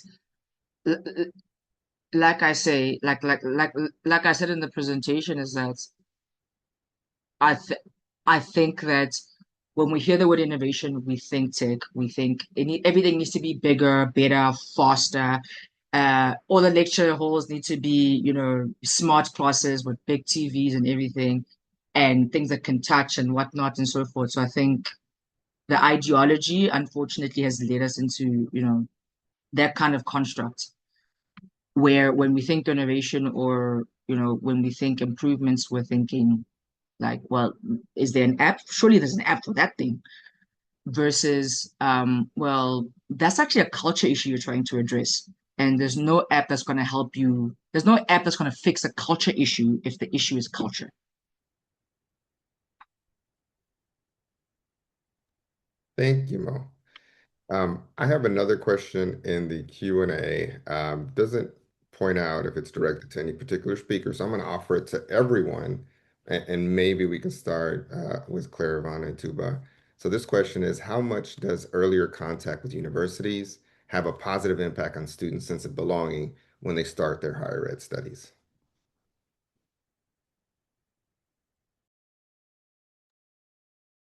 like I say, like I said in the presentation, is that I think that when we hear the word innovation, we think tech, we think everything needs to be bigger, better, faster. All the lecture halls need to be, you know, smart classes with big TVs and everything, and things that can touch and whatnot and so forth. So I think the ideology, unfortunately, has led us into, you know, that kind of construct where when we think innovation or, you know, when we think improvements, we're thinking like, well, is there an app? Surely there's an app for that thing. Versus, well, that's actually a culture issue you're trying to address. And there's no app that's going to help you. There's no app that's going to fix a culture issue if the issue is culture.
Thank you, Mo. I have another question in the Q&A. Doesn't point out if it's directed to any particular speaker, so I'm going to offer it to everyone, and maybe we can start with Clare, Ivana, and Tuba. So this question is, how much does earlier contact with universities have a positive impact on students' sense of belonging when they start their higher ed studies?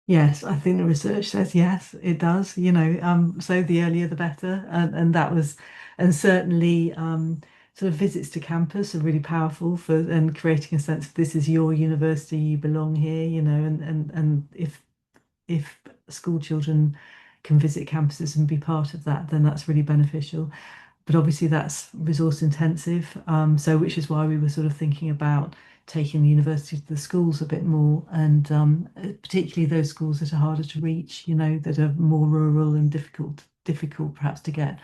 Yes, I think the research says yes, it does. You know, so the earlier the better, and that was, and certainly sort of visits to campus are really powerful for and creating a sense of this is your university, you belong here. You know, and if school children can visit campuses and be part of that, then that's really beneficial. But obviously that's resource intensive, so which is why we were sort of thinking about taking the university to the schools a bit more, and particularly those schools that are harder to reach, you know, that are more rural and difficult perhaps to get.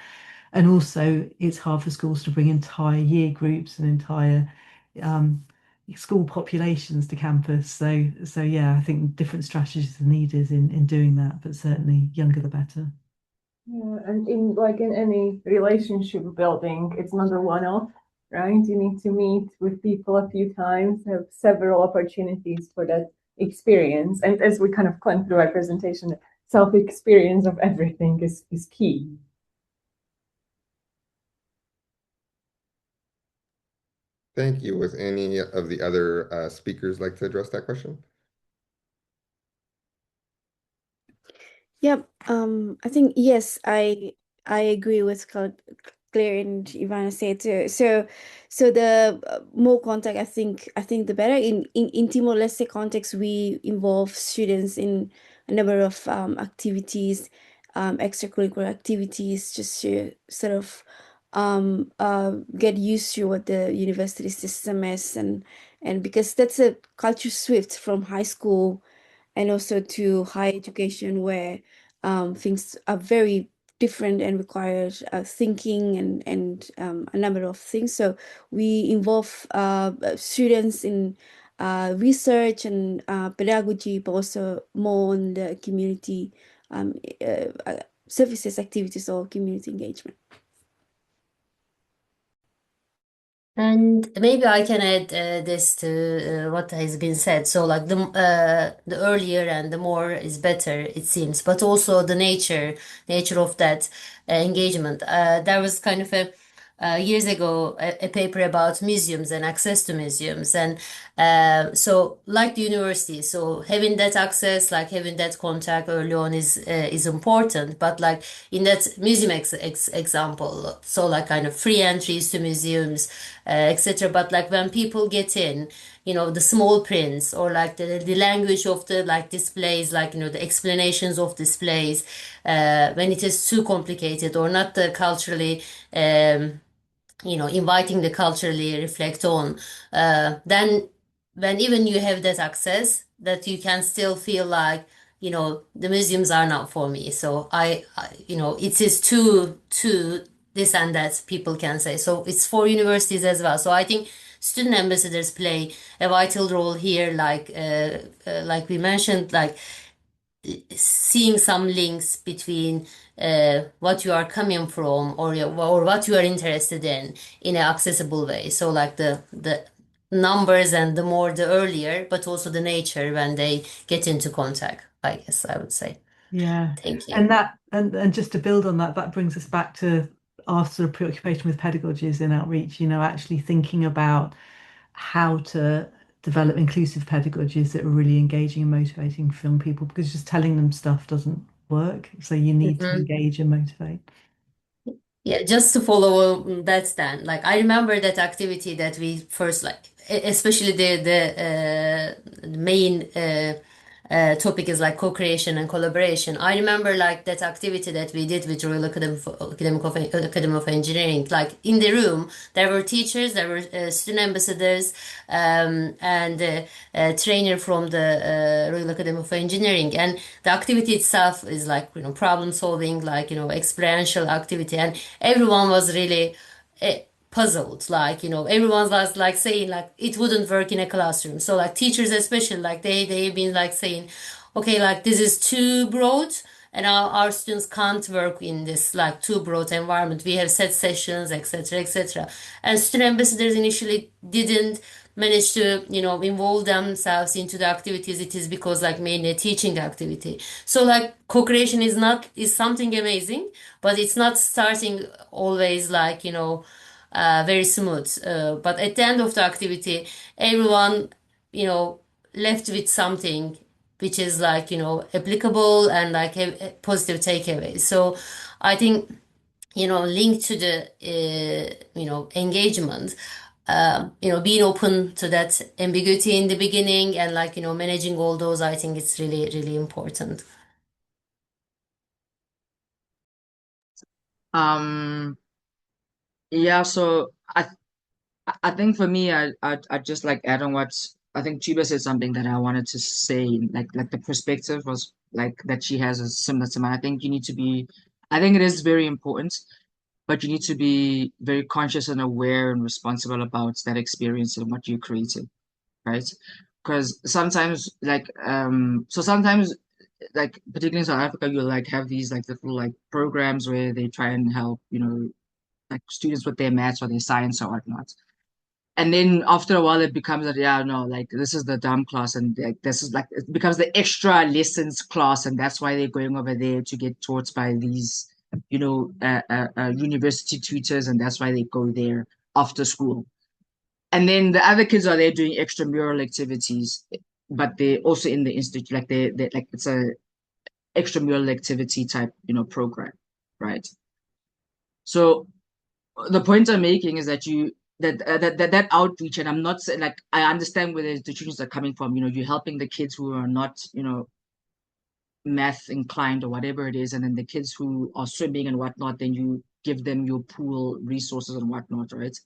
And also it's hard for schools to bring entire year groups and entire school populations to campus. So yeah, I think different strategies are needed in doing that, but certainly younger the better.
Yeah, and in any relationship building, it's not a one-off, right? You need to meet with people a few times, have several opportunities for that experience. And as we kind of went through our presentation, self-experience of everything is key.
Thank you. Would any of the other speakers like to address that question?
Yep. I think yes, I I agree with Claire and Ivana said too. So the more contact, I think the better. In Timor-Leste context, we involve students in a number of activities, extracurricular activities, just to sort of get used to what the university system is, and because that's a culture shift from high school and also to higher education where things are very different and require thinking and a number of things. So we involve students in research and pedagogy, but also more on the community services activities or community engagement.
And maybe I can add this to what has been said. So, like the earlier and the more is better, it seems. But also the nature of that engagement. There was kind of a years ago a paper about museums and access to museums, and so like the university. So having that access, like having that contact early on is important. But like in that museum example, so like kind of free entries to museums, etc. But like when people get in, the small prints or like the language of the like displays, like the explanations of displays, when it is too complicated or not the culturally inviting the culturally reflect on, then when even you have that access, that you can still feel like, the museums are not for me. So it is too this and that people can say. So it's for universities as well. So I think student ambassadors play a vital role here, like we mentioned, like seeing some links between what you are coming from or what you are interested in an accessible way. So like the numbers and the more the earlier, but also the nature when they get into contact, I guess I would say.
Yeah.
Thank you.
And just to build on that, that brings us back to our sort of preoccupation with pedagogies in outreach, actually thinking about how to develop inclusive pedagogies that are really engaging and motivating for young people, because just telling them stuff doesn't work. So you need to engage and motivate.
Yeah, just to follow that stand, like I remember that activity that we first especially the main topic is like co-creation and collaboration. I remember like that activity that we did with Royal Academy of Engineering. Like in the room, there were teachers, there were student ambassadors, and a trainer from the Royal Academy of Engineering. And the activity itself is like problem solving, like experiential activity, and everyone was really puzzled, like everyone was like saying like it wouldn't work in a classroom. So like teachers especially, like they've been like saying, okay, like this is too broad and our students can't work in this like too broad environment. We have set sessions, etc., etc. And student ambassadors initially didn't manage to involve themselves into the activities. It is because like mainly a teaching activity. So like co-creation is something amazing, but it's not starting always like very smooth. But at the end of the activity, everyone, left with something which is like, applicable and like a positive takeaway. So I think, linked to the, engagement, being open to that ambiguity in the beginning and like, managing all those, I think it's really, really important.
Yeah, so I think for me, I just like add on what I think Tuba said something that I wanted to say, like the perspective was like that she has is similar to mine. I think it is very important, but you need to be very conscious and aware and responsible about that experience and what you created, right? Because sometimes, sometimes, like particularly in South Africa, you'll like have these like little like programs where they try and help, like students with their maths or their science or whatnot. And then after a while, it becomes that, yeah, no, like this is the dumb class, and like, this is like it becomes the extra lessons class, and that's why they're going over there to get taught by these, university tutors, and that's why they go there after school. And then the other kids are there doing extramural activities, but they're also in the institute, like they like it's a extramural activity type, program, right? So the point I'm making is that that outreach, and I'm not saying, like, I understand where the institutions are coming from. You're helping the kids who are not, math inclined or whatever it is, and then the kids who are swimming and whatnot, then you give them your pool resources and whatnot, right?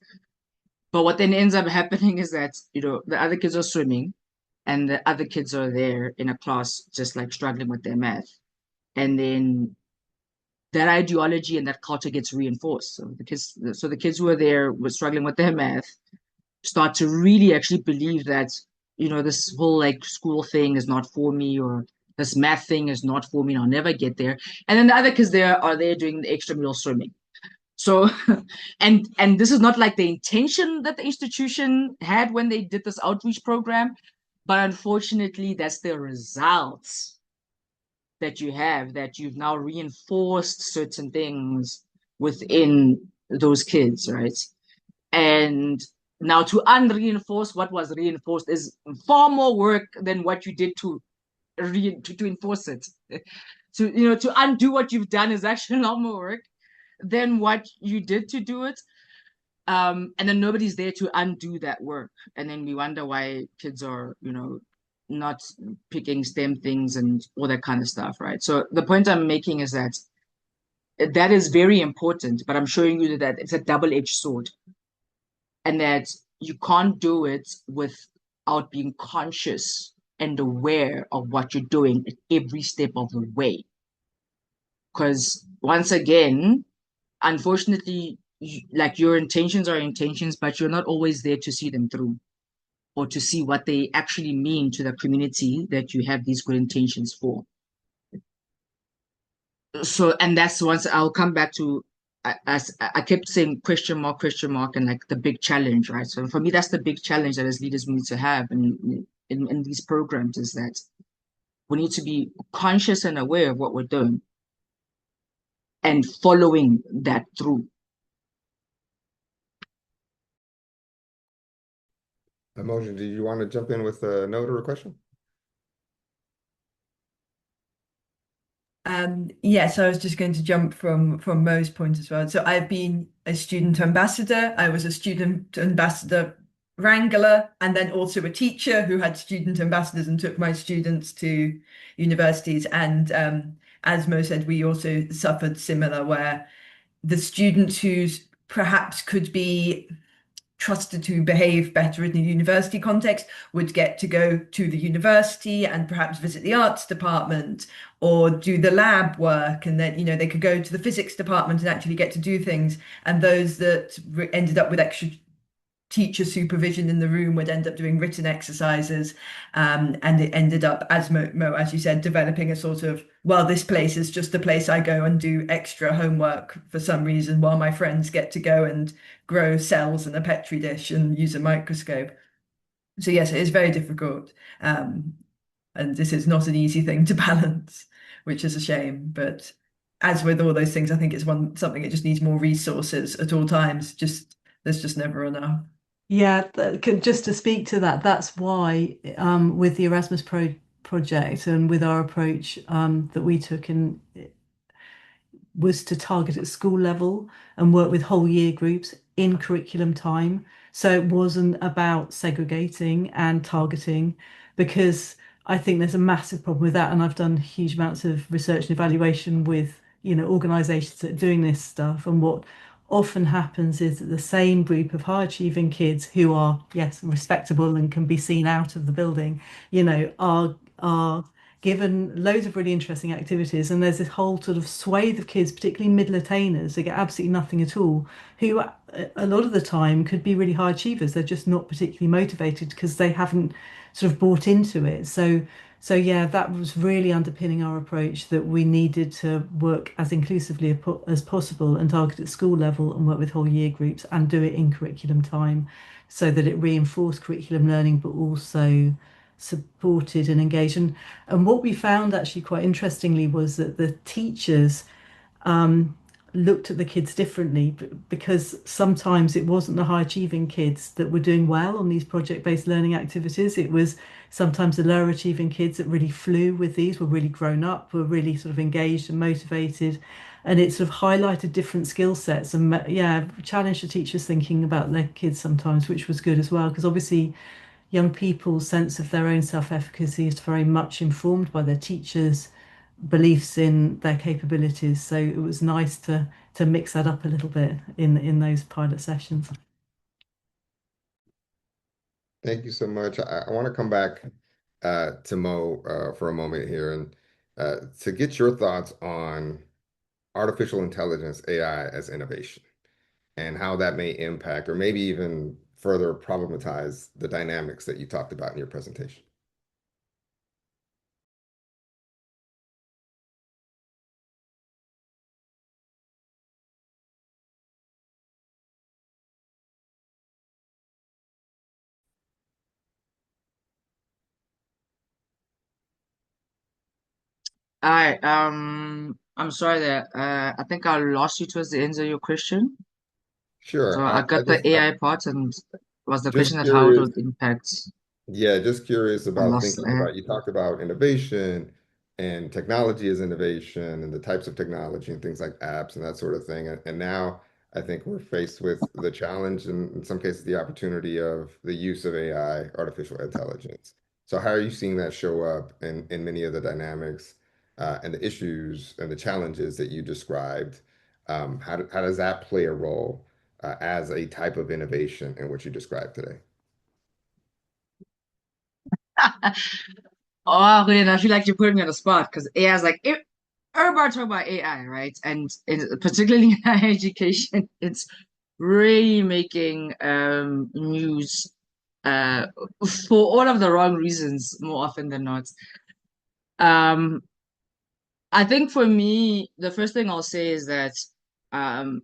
But what then ends up happening is that, the other kids are swimming and the other kids are there in a class just like struggling with their math. And then that ideology and that culture gets reinforced. So the kids who are there were struggling with their math start to really actually believe that, this whole like school thing is not for me, or this math thing is not for me, and I'll never get there. And then the other kids there are there doing the extramural swimming. So, and this is not like the intention that the institution had when they did this outreach program, but unfortunately, that's the results that you have, that you've now reinforced certain things within those kids, right? And now to unreinforce what was reinforced is far more work than what you did to enforce it. To undo what you've done is actually a lot more work than what you did to do it. And then nobody's there to undo that work. And then we wonder why kids are, not picking STEM things and all that kind of stuff, right? So the point I'm making is that is very important, but I'm showing you that it's a double-edged sword, and that you can't do it without being conscious and aware of what you're doing at every step of the way. Because once again, unfortunately, like, your intentions are intentions, but you're not always there to see them through, or to see what they actually mean to the community that you have these good intentions for. So, and that's once I'll come back to, as I kept saying, question mark, and like the big challenge, right? So for me, that's the big challenge that as leaders we need to have in these programs, is that we need to be conscious and aware of what we're doing and following that through.
Emotion, do you want to jump in with a note or a question?
Yes, I was just going to jump from Mo's point as well. So I've been a student ambassador. I was a student ambassador wrangler, and then also a teacher who had student ambassadors and took my students to universities. And as Mo said, we also suffered similar, where the students who perhaps could be trusted to behave better in the university context would get to go to the university and perhaps visit the arts department or do the lab work, and then they could go to the physics department and actually get to do things. And those that ended up with extra teacher supervision in the room would end up doing written exercises, and it ended up, as Mo, as you said, developing a sort of, well, this place is just the place I go and do extra homework for some reason, while my friends get to go and grow cells in a petri dish and use a microscope. So yes, it is very difficult, and this is not an easy thing to balance, which is a shame. But as with all those things, I think it's something that just needs more resources at all times. There's just never enough.
Yeah, just to speak to that, that's why with the Erasmus project and with our approach that we took in was to target at school level and work with whole year groups in curriculum time. So it wasn't about segregating and targeting, because I think there's a massive problem with that. And I've done huge amounts of research and evaluation with, organizations that are doing this stuff. And what often happens is that the same group of high achieving kids who are, yes, respectable and can be seen out of the building, are given loads of really interesting activities, and there's this whole sort of swathe of kids, particularly middle attainers, that get absolutely nothing at all, who a lot of the time could be really high achievers. They're just not particularly motivated because they haven't sort of bought into it. So yeah, that was really underpinning our approach, that we needed to work as inclusively as possible and target at school level and work with whole year groups and do it in curriculum time, so that it reinforced curriculum learning but also supported and engaged. And what we found actually quite interestingly was that the teachers looked at the kids differently, because sometimes it wasn't the high achieving kids that were doing well on these project-based learning activities. It was sometimes the lower achieving kids that really flew with these, were really grown up, were really sort of engaged and motivated. and it sort of highlighted different skill sets and yeah, challenged the teachers thinking about their kids sometimes, which was good as well, because obviously young people's sense of their own self-efficacy is very much informed by their teachers' beliefs in their capabilities. So it was nice to mix that up a little bit in those pilot sessions.
Thank you so much. I want to come back to Mo for a moment here and to get your thoughts on artificial intelligence, AI as innovation, and how that may impact or maybe even further problematize the dynamics that you talked about in your presentation.
Hi, I'm sorry that I think I lost you towards the end of your question.
Sure.
So I got the
I'm
AI part, and was the
just
question that how it
curious.
would impact
Yeah, just curious
I
about
lost
thinking
AI.
about, you talked about innovation and technology as innovation and the types of technology and things like apps and that sort of thing. And now I think we're faced with the challenge and in some cases the opportunity of the use of AI, artificial intelligence. So how are you seeing that show up in many of the dynamics and the issues and the challenges that you described? How does that play a role as a type of innovation in what you described today?
Oh, man, I feel like you're putting me on the spot because AI is like everybody talking about AI, right? And particularly in higher education, it's really making news uh for all of the wrong reasons more often than not. Um, I think for me, the first thing I'll say is that um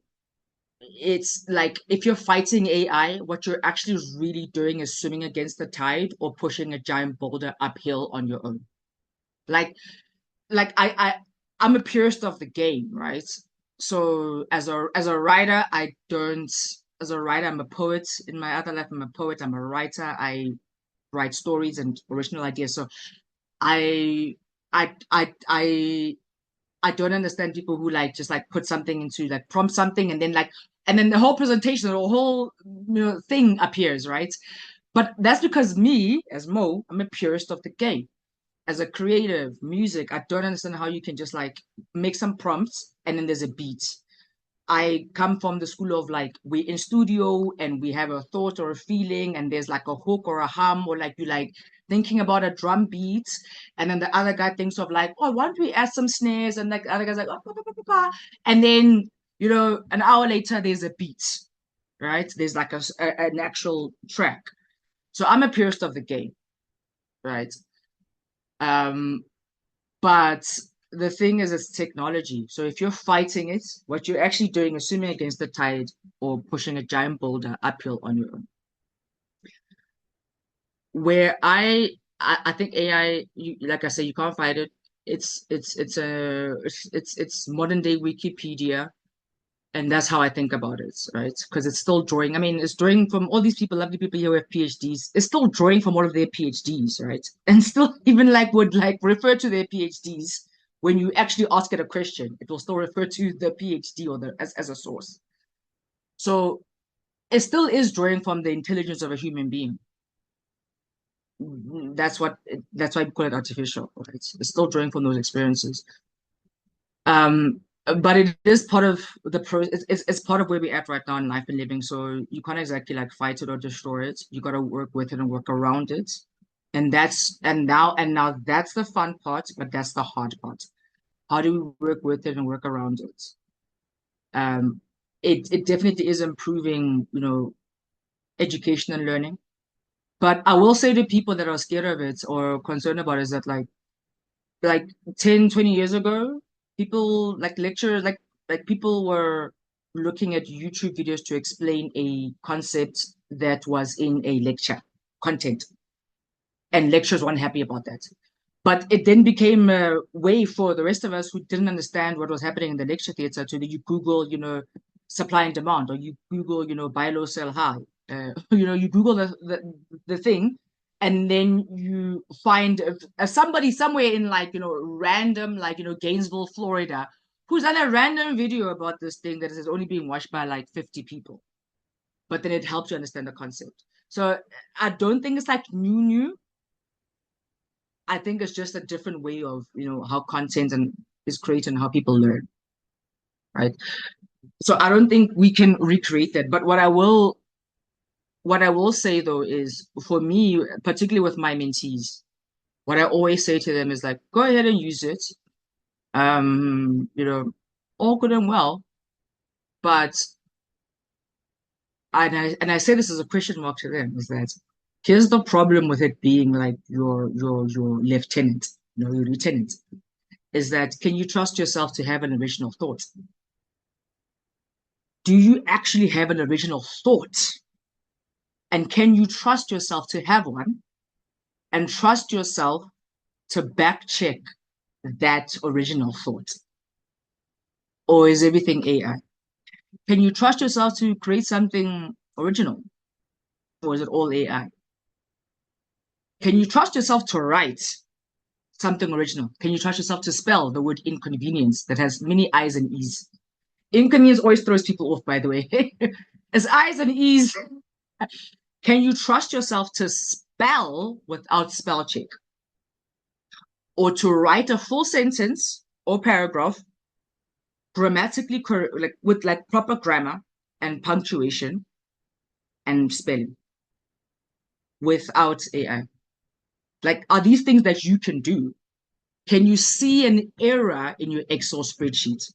it's like if you're fighting AI, what you're actually really doing is swimming against the tide or pushing a giant boulder uphill on your own. Like I'm a purist of the game, right? So as a writer, I don't as a writer, I'm a poet. In my other life, I'm a poet, I'm a writer. I write stories and original ideas. So I I I I I don't understand people who like just like put something into like prompt something and then the whole presentation, the whole thing appears, right? But that's because me, as Mo, I'm a purist of the game. As a creative, music, I don't understand how you can just like make some prompts and then there's a beat. I come from the school of like we're in studio and we have a thought or a feeling and there's like a hook or a hum or like you like thinking about a drum beat and then the other guy thinks of like, oh, why don't we add some snares, and like the other guy's like, oh, bah, bah, bah, bah. And then an hour later there's a beat, right? There's like an actual track. So I'm a purist of the game, right? Um, but the thing is, it's technology. So if you're fighting it, what you're actually doing is swimming against the tide or pushing a giant boulder uphill on your own. Where I think AI, like I say, you can't fight it. It's modern day Wikipedia, and that's how I think about it, right? Because it's still drawing. I mean, it's drawing from all these people, lovely people here with PhDs. It's still drawing from all of their PhDs, right? And still even like would like refer to their PhDs when you actually ask it a question. It will still refer to the PhD or as a source. So it still is drawing from the intelligence of a human being. That's why we call it artificial, right? It's still drawing from those experiences. But it is part of the it's part of where we're at right now in life and living. So you can't exactly like fight it or destroy it. You got to work with it and work around it. And now that's the fun part, but that's the hard part. How do we work with it and work around it? It definitely is improving, education and learning. But I will say to people that are scared of it or concerned about it is that like 10, 20 years ago, people like lecturers, like people were looking at YouTube videos to explain a concept that was in a lecture content. And lecturers weren't happy about that. But it then became a way for the rest of us who didn't understand what was happening in the lecture theater to you Google, supply and demand, or you Google, buy low, sell high. You Google the thing, and then you find somebody somewhere in like, random, like, Gainesville, Florida, who's done a random video about this thing that is only being watched by like 50 people. But then it helps you understand the concept. So I don't think it's like new. I think it's just a different way of, how content is created and how people learn, right? So I don't think we can recreate that. But what I will say though is, for me, particularly with my mentees, what I always say to them is like, go ahead and use it. All good and well, but I say this as a question mark to them, is that here's the problem with it being like your lieutenant, your lieutenant, is that, can you trust yourself to have an original thought? Do you actually have an original thought? And can you trust yourself to have one, and trust yourself to back check that original thought? Or is everything AI? Can you trust yourself to create something original? Or is it all AI? Can you trust yourself to write something original? Can you trust yourself to spell the word inconvenience that has many I's and E's? Inconvenience always throws people off, by the way. It's I's and E's. Can you trust yourself to spell without spell check? Or to write a full sentence or paragraph grammatically with like proper grammar and punctuation and spelling without AI? Like, are these things that you can do? Can you see an error in your Excel spreadsheet?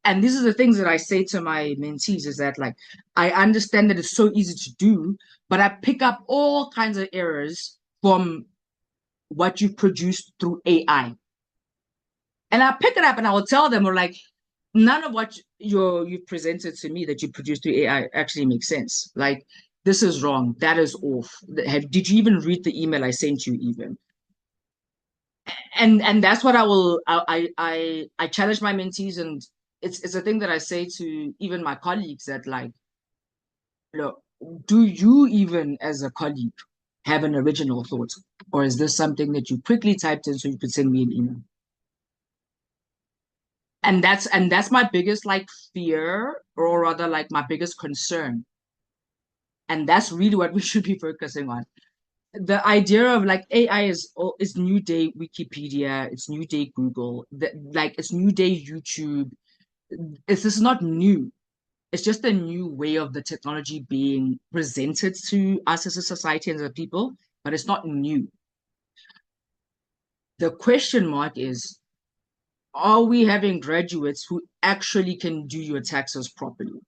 And these are the things that I say to my mentees, is that, like, I understand that it's so easy to do, but I pick up all kinds of errors from what you've produced through AI. And I pick it up and I will tell them, or like, none of what you've presented to me that you produced through AI actually makes sense. Like, this is wrong. That is off. Did you even read the email I sent you even? And that's what I challenge my mentees, and it's a thing that I say to even my colleagues, that like, do you even as a colleague have an original thought? Or is this something that you quickly typed in so you could send me an email? And that's my biggest like fear, or rather like my biggest concern. And that's really what we should be focusing on. The idea of like AI is new day Wikipedia, it's new day Google, it's new day YouTube. This is not new. It's just a new way of the technology being presented to us as a society and as a people, but it's not new. The question mark is, are we having graduates who actually can do your taxes properly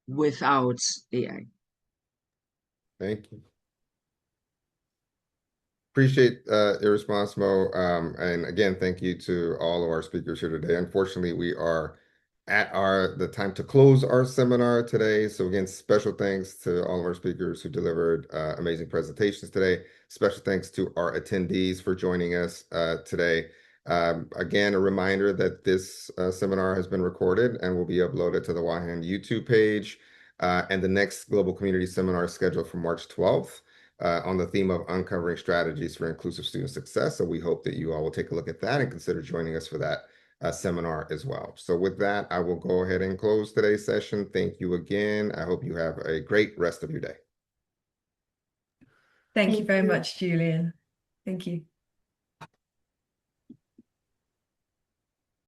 without AI?
Thank you. Appreciate your response, Mo. And again, thank you to all of our speakers here today. Unfortunately, we are at the time to close our seminar today. So again, special thanks to all of our speakers who delivered amazing presentations today. Special thanks to our attendees for joining us today. Again, a reminder that this seminar has been recorded and will be uploaded to the WAHEN YouTube page. And the next Global Community Seminar is scheduled for March 12th. On the theme of uncovering strategies for inclusive student success. So we hope that you all will take a look at that and consider joining us for that seminar as well. So with that, I will go ahead and close today's session. Thank you again. I hope you have a great rest of your day.
Thank you very much, Julian. Thank you.